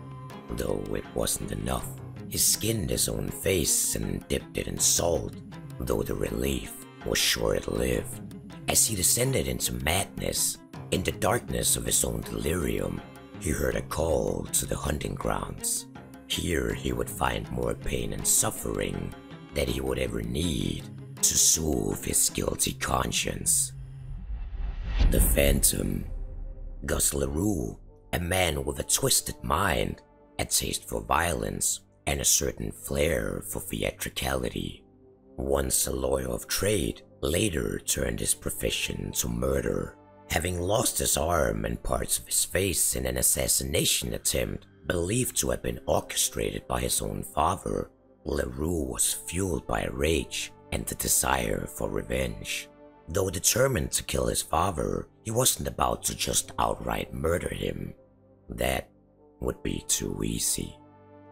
Though it wasn't enough, he skinned his own face and dipped it in salt, though the relief was short-lived. As he descended into madness, In the darkness of his own delirium, he heard a call to the hunting grounds. Here he would find more pain and suffering than he would ever need to soothe his guilty conscience. The Phantom. Gus LaRue, a man with a twisted mind, a taste for violence, and a certain flair for theatricality. Once a lawyer of trade, later turned his profession to murder. Having lost his arm and parts of his face in an assassination attempt believed to have been orchestrated by his own father, LaRue was fueled by rage and the desire for revenge. Though determined to kill his father, he wasn't about to just outright murder him. That would be too easy.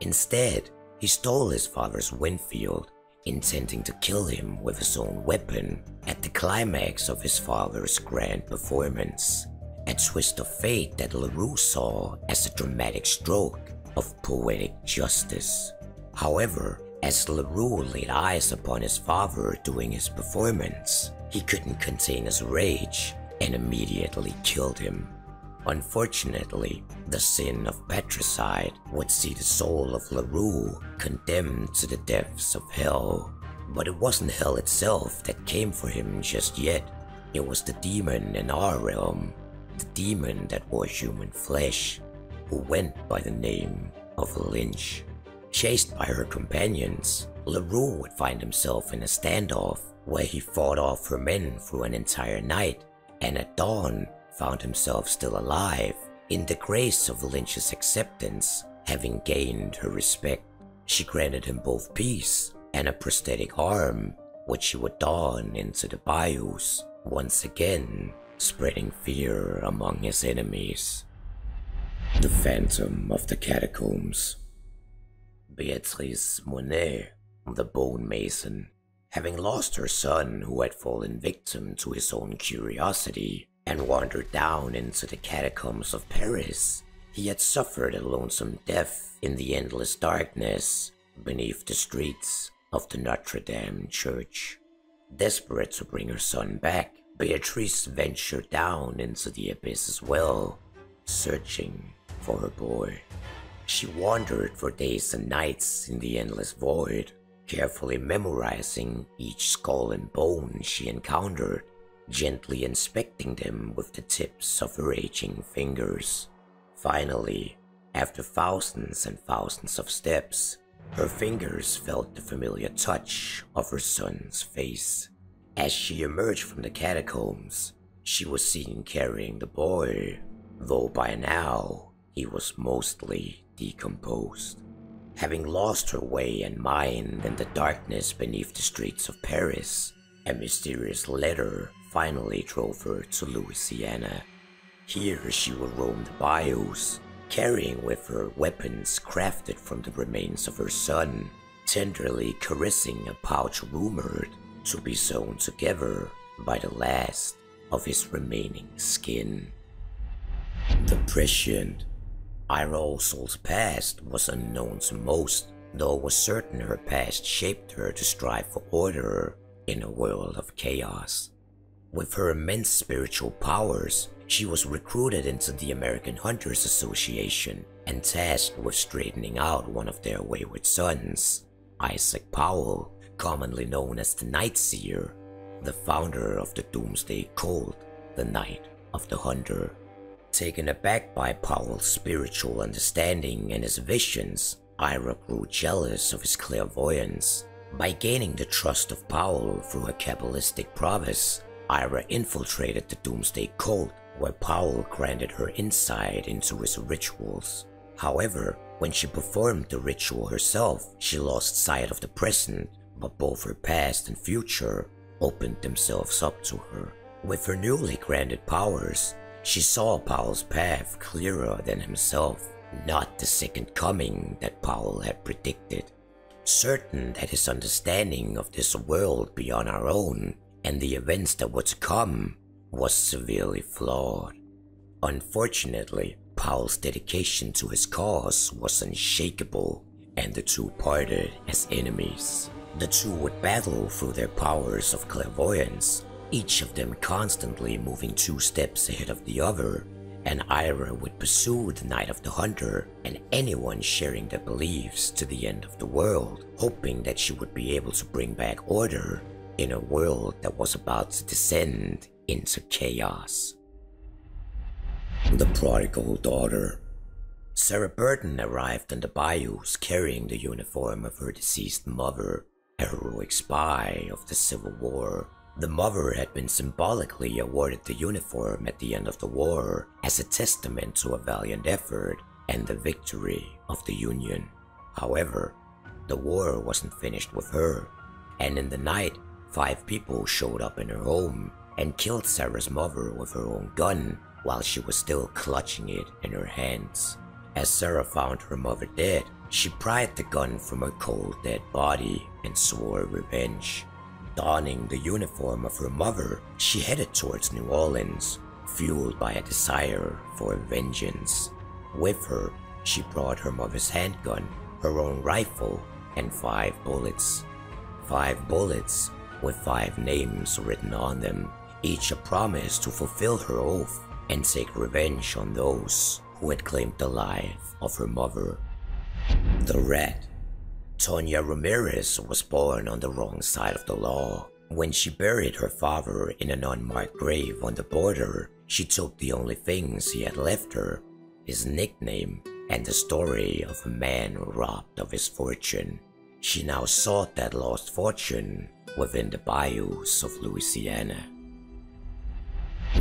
Instead, he stole his father's Winfield, intending to kill him with his own weapon at the climax of his father's grand performance. A twist of fate that LaRue saw as a dramatic stroke of poetic justice. However, as LaRue laid eyes upon his father during his performance, he couldn't contain his rage and immediately killed him. Unfortunately, the sin of patricide would see the soul of LaRue condemned to the depths of hell. But it wasn't hell itself that came for him just yet. It was the demon in our realm, the demon that wore human flesh, who went by the name of Lynch. Chased by her companions, LaRue would find himself in a standoff where he fought off her men through an entire night, and at dawn found himself still alive, in the grace of Lynch's acceptance, having gained her respect. She granted him both peace and a prosthetic arm, which he would don into the bayous, once again spreading fear among his enemies. The Phantom of the Catacombs. Beatrice Monet, the Bone Mason, having lost her son who had fallen victim to his own curiosity and wandered down into the catacombs of Paris, he had suffered a lonesome death in the endless darkness beneath the streets of the Notre Dame Church. Desperate to bring her son back, Beatrice ventured down into the abyss as well, searching for her boy. She wandered for days and nights in the endless void, carefully memorizing each skull and bone she encountered, gently inspecting them with the tips of her aging fingers. Finally, after thousands and thousands of steps, her fingers felt the familiar touch of her son's face. As she emerged from the catacombs, she was seen carrying the boy, though by now he was mostly decomposed. Having lost her way and mind in the darkness beneath the streets of Paris, a mysterious letter finally drove her to Louisiana. Here she would roam the bayous, carrying with her weapons crafted from the remains of her son, tenderly caressing a pouch rumored to be sewn together by the last of his remaining skin. The Prescient. Ira Osol's past was unknown to most, though it was certain her past shaped her to strive for order in a world of chaos. With her immense spiritual powers, she was recruited into the American Hunters Association and tasked with straightening out one of their wayward sons, Isaac Powell, commonly known as the Night Seer, the founder of the doomsday cult, the Night of the Hunter. Taken aback by Powell's spiritual understanding and his visions, Ira grew jealous of his clairvoyance. By gaining the trust of Powell through her Kabbalistic prowess, Ira infiltrated the Doomsday Cult, where Powell granted her insight into his rituals. However, when she performed the ritual herself, she lost sight of the present, but both her past and future opened themselves up to her. With her newly granted powers, she saw Powell's path clearer than himself, not the second coming that Powell had predicted. Certain that his understanding of this world beyond our own and the events that were to come was severely flawed. Unfortunately, Powell's dedication to his cause was unshakable, and the two parted as enemies. The two would battle through their powers of clairvoyance, each of them constantly moving 2 steps ahead of the other, and Ira would pursue the Night of the Hunter and anyone sharing their beliefs to the end of the world, hoping that she would be able to bring back order in a world that was about to descend into chaos. The Prodigal Daughter. Sarah Burton arrived on the bayous carrying the uniform of her deceased mother, a heroic spy of the Civil War. The mother had been symbolically awarded the uniform at the end of the war as a testament to a valiant effort and the victory of the Union. However, the war wasn't finished with her, and in the night, 5 people showed up in her home and killed Sarah's mother with her own gun while she was still clutching it in her hands. As Sarah found her mother dead, she pried the gun from her cold dead body and swore revenge. Donning the uniform of her mother, she headed towards New Orleans, fueled by a desire for vengeance. With her, she brought her mother's handgun, her own rifle, and 5 bullets. 5 bullets with 5 names written on them, each a promise to fulfill her oath and take revenge on those who had claimed the life of her mother. The Rat. Tonya Ramirez was born on the wrong side of the law. When she buried her father in an unmarked grave on the border, she took the only things he had left her, his nickname, and the story of a man robbed of his fortune. She now sought that lost fortune within the bayous of Louisiana.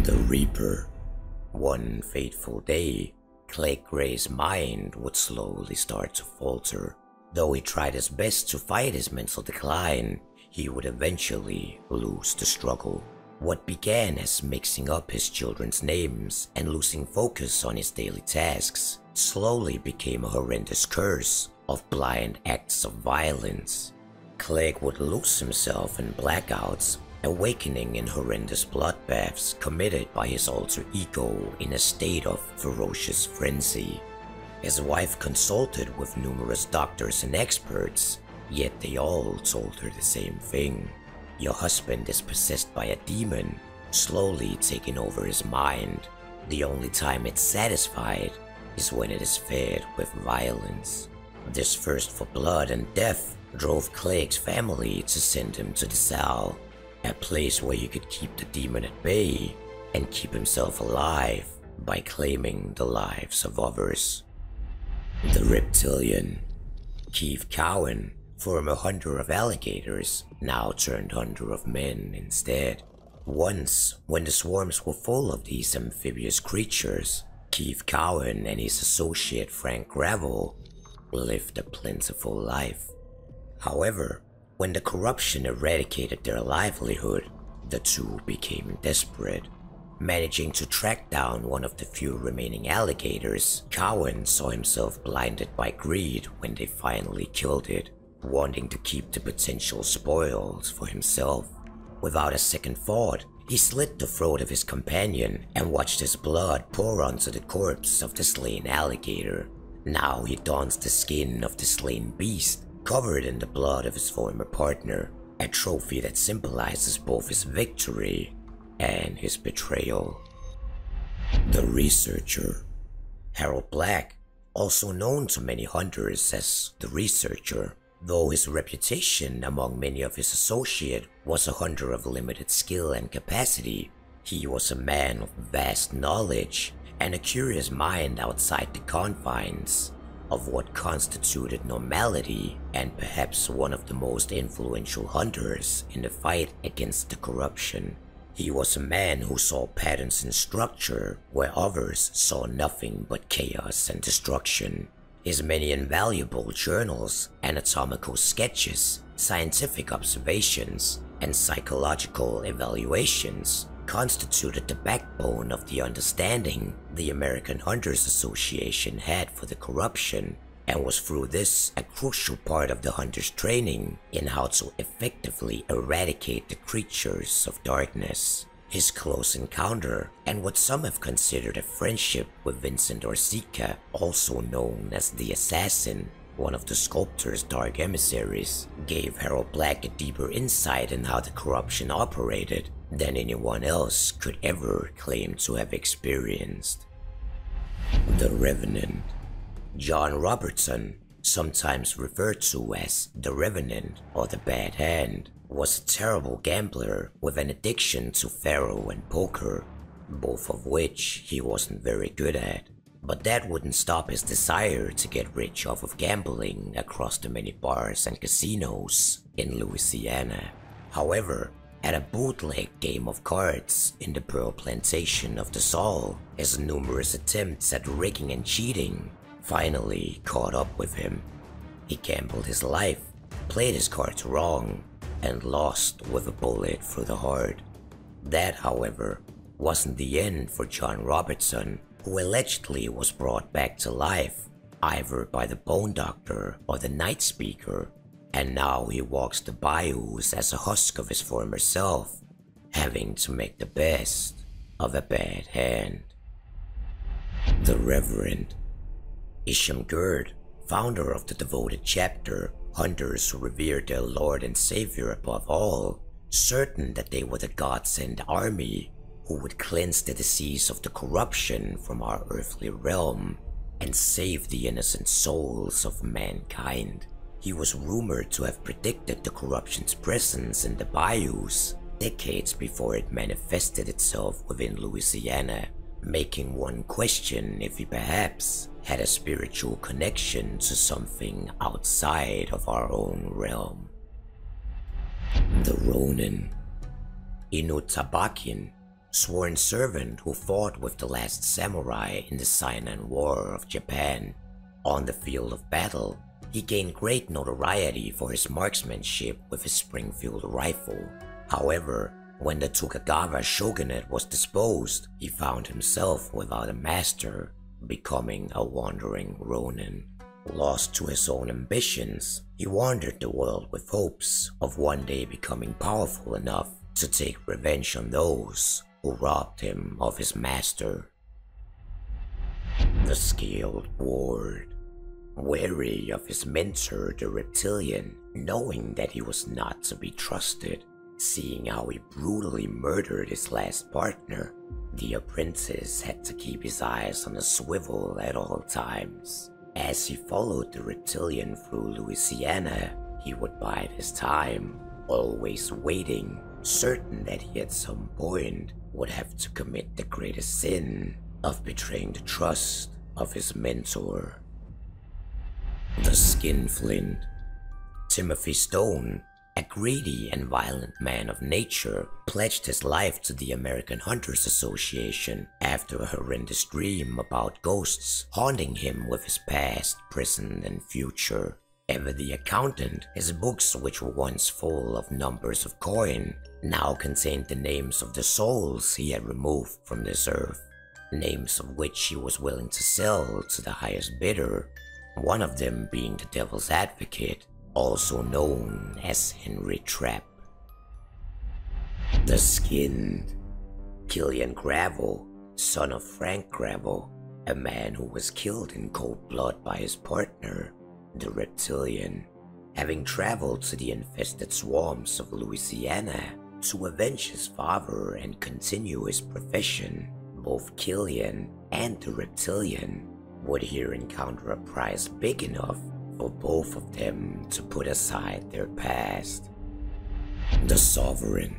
The Reaper. One fateful day, Clay Gray's mind would slowly start to falter. Though he tried his best to fight his mental decline, he would eventually lose the struggle. What began as mixing up his children's names and losing focus on his daily tasks slowly became a horrendous curse of blind acts of violence. Clegg would lose himself in blackouts, awakening in horrendous bloodbaths committed by his alter ego in a state of ferocious frenzy. His wife consulted with numerous doctors and experts, yet they all told her the same thing. Your husband is possessed by a demon, slowly taking over his mind. The only time it's satisfied is when it is fed with violence. This thirst for blood and death drove Clegg's family to send him to the Cell, a place where he could keep the demon at bay and keep himself alive by claiming the lives of others. The Reptilian. Keith Cowan, former hunter of alligators, now turned hunter of men instead. Once, when the swarms were full of these amphibious creatures, Keith Cowan and his associate Frank Gravel lived a plentiful life. However, when the corruption eradicated their livelihood, the two became desperate. Managing to track down one of the few remaining alligators, Cowan saw himself blinded by greed when they finally killed it, wanting to keep the potential spoils for himself. Without a second thought, he slit the throat of his companion and watched his blood pour onto the corpse of the slain alligator. Now he dons the skin of the slain beast, covered in the blood of his former partner, a trophy that symbolizes both his victory and his betrayal. The Researcher. Harold Black, also known to many hunters as the Researcher, though his reputation among many of his associates was a hunter of limited skill and capacity, he was a man of vast knowledge and a curious mind outside the confines of what constituted normality, and perhaps one of the most influential hunters in the fight against the corruption. He was a man who saw patterns in structure where others saw nothing but chaos and destruction. His many invaluable journals, anatomical sketches, scientific observations, and psychological evaluations constituted the backbone of the understanding the American Hunters Association had for the corruption, and was through this a crucial part of the hunters' training in how to effectively eradicate the creatures of darkness. His close encounter, and what some have considered a friendship with Vincent Orsica, also known as the Assassin, one of the sculptor's dark emissaries, gave Harold Black a deeper insight in how the corruption operated than anyone else could ever claim to have experienced. The Revenant. John Robertson, sometimes referred to as the Revenant or the Bad Hand, was a terrible gambler with an addiction to faro and poker, both of which he wasn't very good at. But that wouldn't stop his desire to get rich off of gambling across the many bars and casinos in Louisiana. However, at a bootleg game of cards in the Pearl Plantation of the Saul, his numerous attempts at rigging and cheating finally caught up with him. He gambled his life, played his cards wrong, and lost with a bullet through the heart. That, however, wasn't the end for John Robertson, who allegedly was brought back to life, either by the Bone Doctor or the Night Speaker, and now he walks the bayous as a husk of his former self, having to make the best of a bad hand. The Reverend. Isham Gerd, founder of the devoted chapter, hunters who revered their Lord and Savior above all, certain that they were the God-sent army who would cleanse the disease of the corruption from our earthly realm and save the innocent souls of mankind. He was rumored to have predicted the corruption's presence in the bayous decades before it manifested itself within Louisiana, making one question if he perhaps had a spiritual connection to something outside of our own realm. The Ronin. Inu Tabakin, sworn servant who fought with the last samurai in the Sainan War of Japan. On the field of battle, he gained great notoriety for his marksmanship with his Springfield rifle. However, when the Tokugawa shogunate was disposed, he found himself without a master, becoming a wandering Ronin. Lost to his own ambitions, he wandered the world with hopes of one day becoming powerful enough to take revenge on those who robbed him of his master. The Scaled Ward. Wary of his mentor, the Reptilian, knowing that he was not to be trusted, seeing how he brutally murdered his last partner, the apprentice had to keep his eyes on a swivel at all times. As he followed the Reptilian through Louisiana, he would bide his time, always waiting, certain that he at some point would have to commit the greatest sin of betraying the trust of his mentor. The Skinflint. Timothy Stone, a greedy and violent man of nature, pledged his life to the American Hunters Association after a horrendous dream about ghosts haunting him with his past, present, and future. Ever the accountant, his books, which were once full of numbers of coin, now contained the names of the souls he had removed from this earth, names of which he was willing to sell to the highest bidder, one of them being the Devil's Advocate, also known as Henry Trapp. The Skinned. Killian Gravel, son of Frank Gravel, a man who was killed in cold blood by his partner, the Reptilian, having traveled to the infested swamps of Louisiana to avenge his father and continue his profession. Both Killian and the Reptilian would here encounter a prize big enough for both of them to put aside their past. The Sovereign.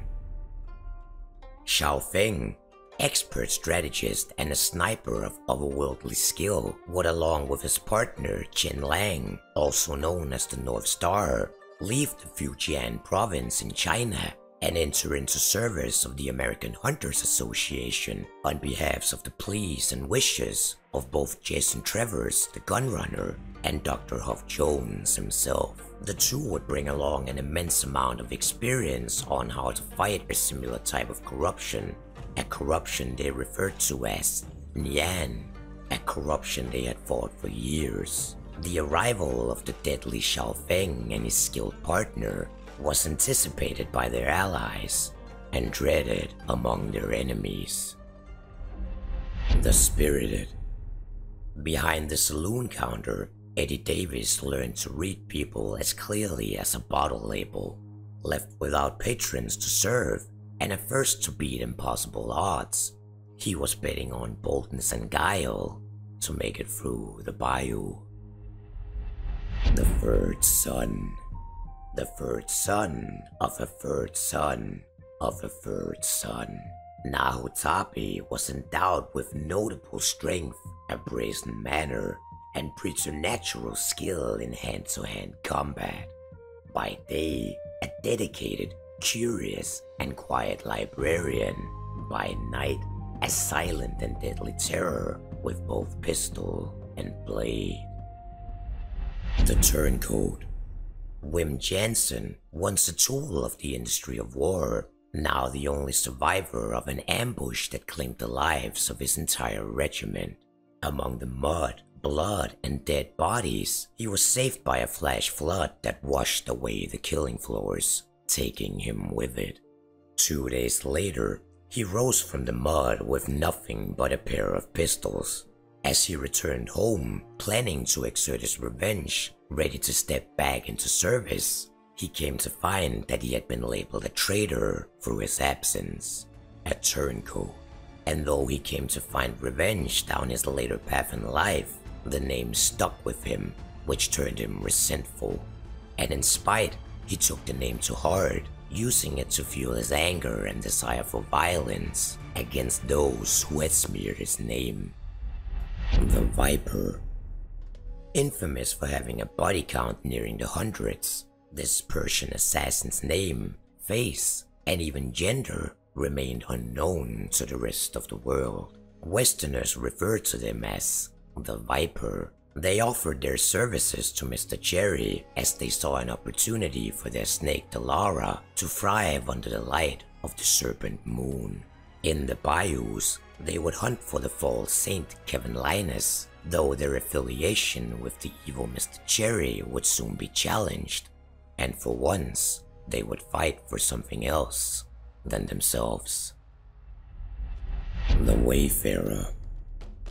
Xiao Feng, expert strategist and a sniper of otherworldly skill, would along with his partner Chen Lang, also known as the North Star, leave the Fujian province in China and enter into service of the American Hunters Association on behalf of the pleas and wishes of both Jason Travers, the Gunrunner, and Dr. Huff Jones himself. The two would bring along an immense amount of experience on how to fight a similar type of corruption, a corruption they referred to as Nian, a corruption they had fought for years. The arrival of the deadly Xiao Feng and his skilled partner was anticipated by their allies and dreaded among their enemies. The Spirited. Behind the saloon counter, Eddie Davis learned to read people as clearly as a bottle label. Left without patrons to serve, and at first to beat impossible odds, he was betting on boldness and guile to make it through the bayou. The third son. The third son of a third son of a third son. Nahutapi was endowed with notable strength, a brazen manner, and preternatural skill in hand-to-hand combat. By day, a dedicated, curious, and quiet librarian. By night, a silent and deadly terror with both pistol and blade. The Turncoat. Wim Jansen, once a tool of the industry of war, now the only survivor of an ambush that claimed the lives of his entire regiment. Among the mud, blood, and dead bodies, he was saved by a flash flood that washed away the killing floors, taking him with it. 2 days later, he rose from the mud with nothing but a pair of pistols. As he returned home, planning to exert his revenge, ready to step back into service, he came to find that he had been labeled a traitor through his absence, a turncoat. And though he came to find revenge down his later path in life, the name stuck with him, which turned him resentful. And in spite, he took the name to heart, using it to fuel his anger and desire for violence against those who had smeared his name. The Viper. Infamous for having a body count nearing the hundreds, this Persian assassin's name, face, and even gender remained unknown to the rest of the world. Westerners referred to them as the Viper. They offered their services to Mr. Cherry as they saw an opportunity for their snake Della to thrive under the light of the serpent moon. In the bayous, they would hunt for the false Saint Kevin Linus, though their affiliation with the evil Mr. Cherry would soon be challenged, and for once, they would fight for something else than themselves. The Wayfarer.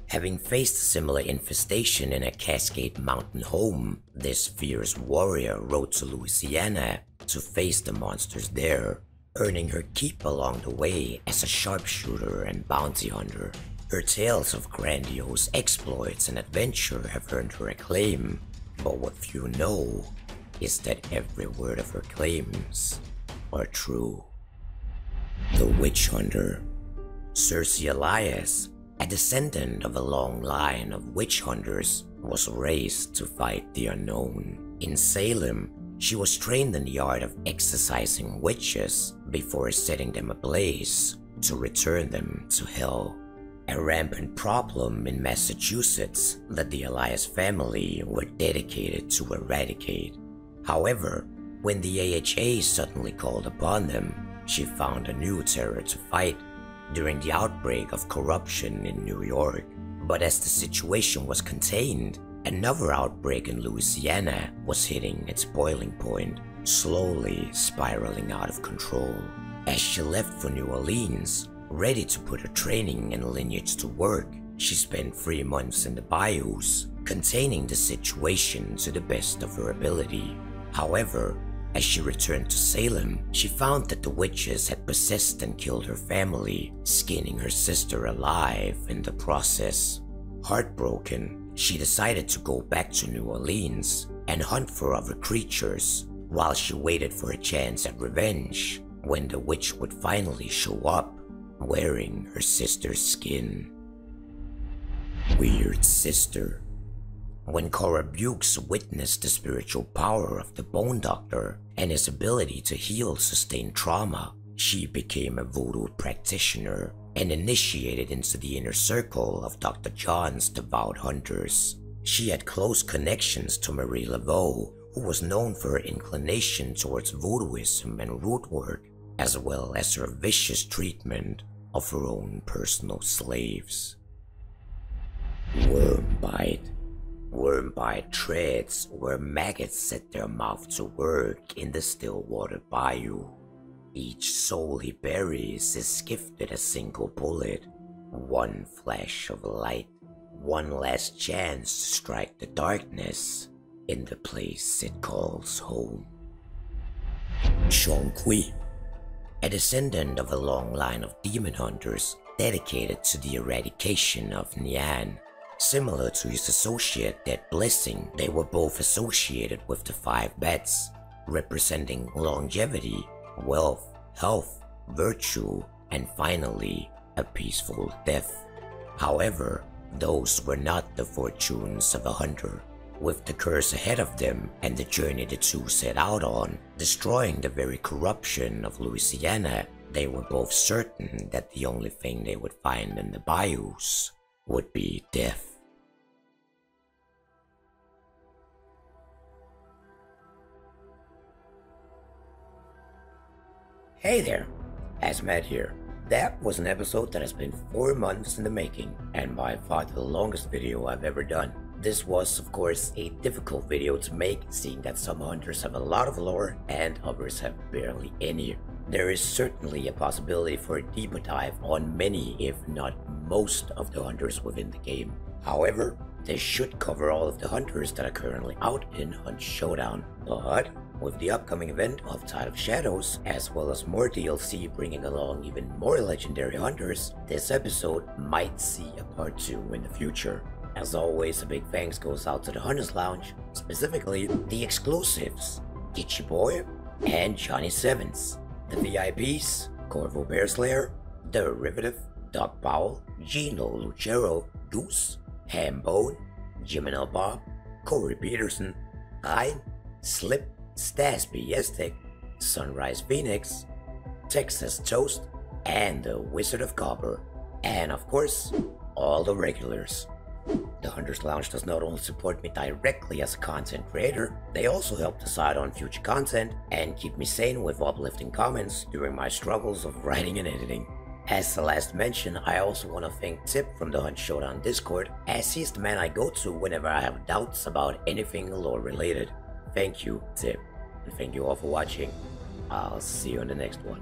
Having faced a similar infestation in a Cascade Mountain home, this fierce warrior rode to Louisiana to face the monsters there, earning her keep along the way as a sharpshooter and bounty hunter. Her tales of grandiose exploits and adventure have earned her acclaim, but what few know is that every word of her claims are true. The Witch Hunter. Circe Elias, a descendant of a long line of witch hunters, was raised to fight the unknown. In Salem, she was trained in the art of exorcising witches before setting them ablaze to return them to hell. A rampant problem in Massachusetts that the Elias family were dedicated to eradicate. However, when the AHA suddenly called upon them, she found a new terror to fight during the outbreak of corruption in New York. But as the situation was contained, another outbreak in Louisiana was hitting its boiling point, slowly spiraling out of control. As she left for New Orleans, ready to put her training and lineage to work, she spent 3 months in the bayous, containing the situation to the best of her ability. However, as she returned to Salem, she found that the witches had possessed and killed her family, skinning her sister alive in the process. Heartbroken, she decided to go back to New Orleans and hunt for other creatures, while she waited for a chance at revenge when the witch would finally show up, wearing her sister's skin. Weird Sister. When Cora Bukes witnessed the spiritual power of the Bone Doctor and his ability to heal sustained trauma, she became a voodoo practitioner and initiated into the inner circle of Dr. John's devout hunters. She had close connections to Marie Laveau, who was known for her inclination towards voodooism and root work, as well as her vicious treatment of her own personal slaves. Wormbite. Wormbite treads where maggots set their mouth to work in the Stillwater Bayou. Each soul he buries is gifted a single bullet, one flash of light, one last chance to strike the darkness in the place it calls home. Shongqi, a descendant of a long line of demon hunters dedicated to the eradication of Nian. Similar to his associate Dead Blessing, they were both associated with the 5 bats, representing longevity, wealth, health, virtue, and finally, a peaceful death. However, those were not the fortunes of a hunter. With the curse ahead of them and the journey the two set out on, destroying the very corruption of Louisiana, they were both certain that the only thing they would find in the bayous would be death. Hey there, Hazmat here. That was an episode that has been 4 months in the making, and by far the longest video I've ever done. This was, of course, a difficult video to make, seeing that some hunters have a lot of lore and others have barely any. There is certainly a possibility for a deeper dive on many, if not most, of the hunters within the game. However, this should cover all of the hunters that are currently out in Hunt Showdown. But with the upcoming event of Tide of Shadows, as well as more DLC bringing along even more legendary hunters, this episode might see a part 2 in the future. As always, a big thanks goes out to the Hunters Lounge, specifically the exclusives, Gitchy Boy and Johnny Sevens, the VIPs, Corvo Bearslayer, The Derivative, Doc Powell, Gino Lucero, Goose, Hambone, Jiminal Bob, Corey Peterson, Cain, Slip, Stasby Yestek, Sunrise Phoenix, Texas Toast, and the Wizard of Copper, and of course, all the regulars. The Hunters Lounge does not only support me directly as a content creator, they also help decide on future content and keep me sane with uplifting comments during my struggles of writing and editing. As the last mention, I also want to thank Tip from the Hunt Showdown Discord, as he's the man I go to whenever I have doubts about anything lore related. Thank you, Tip, and thank you all for watching. I'll see you in the next one.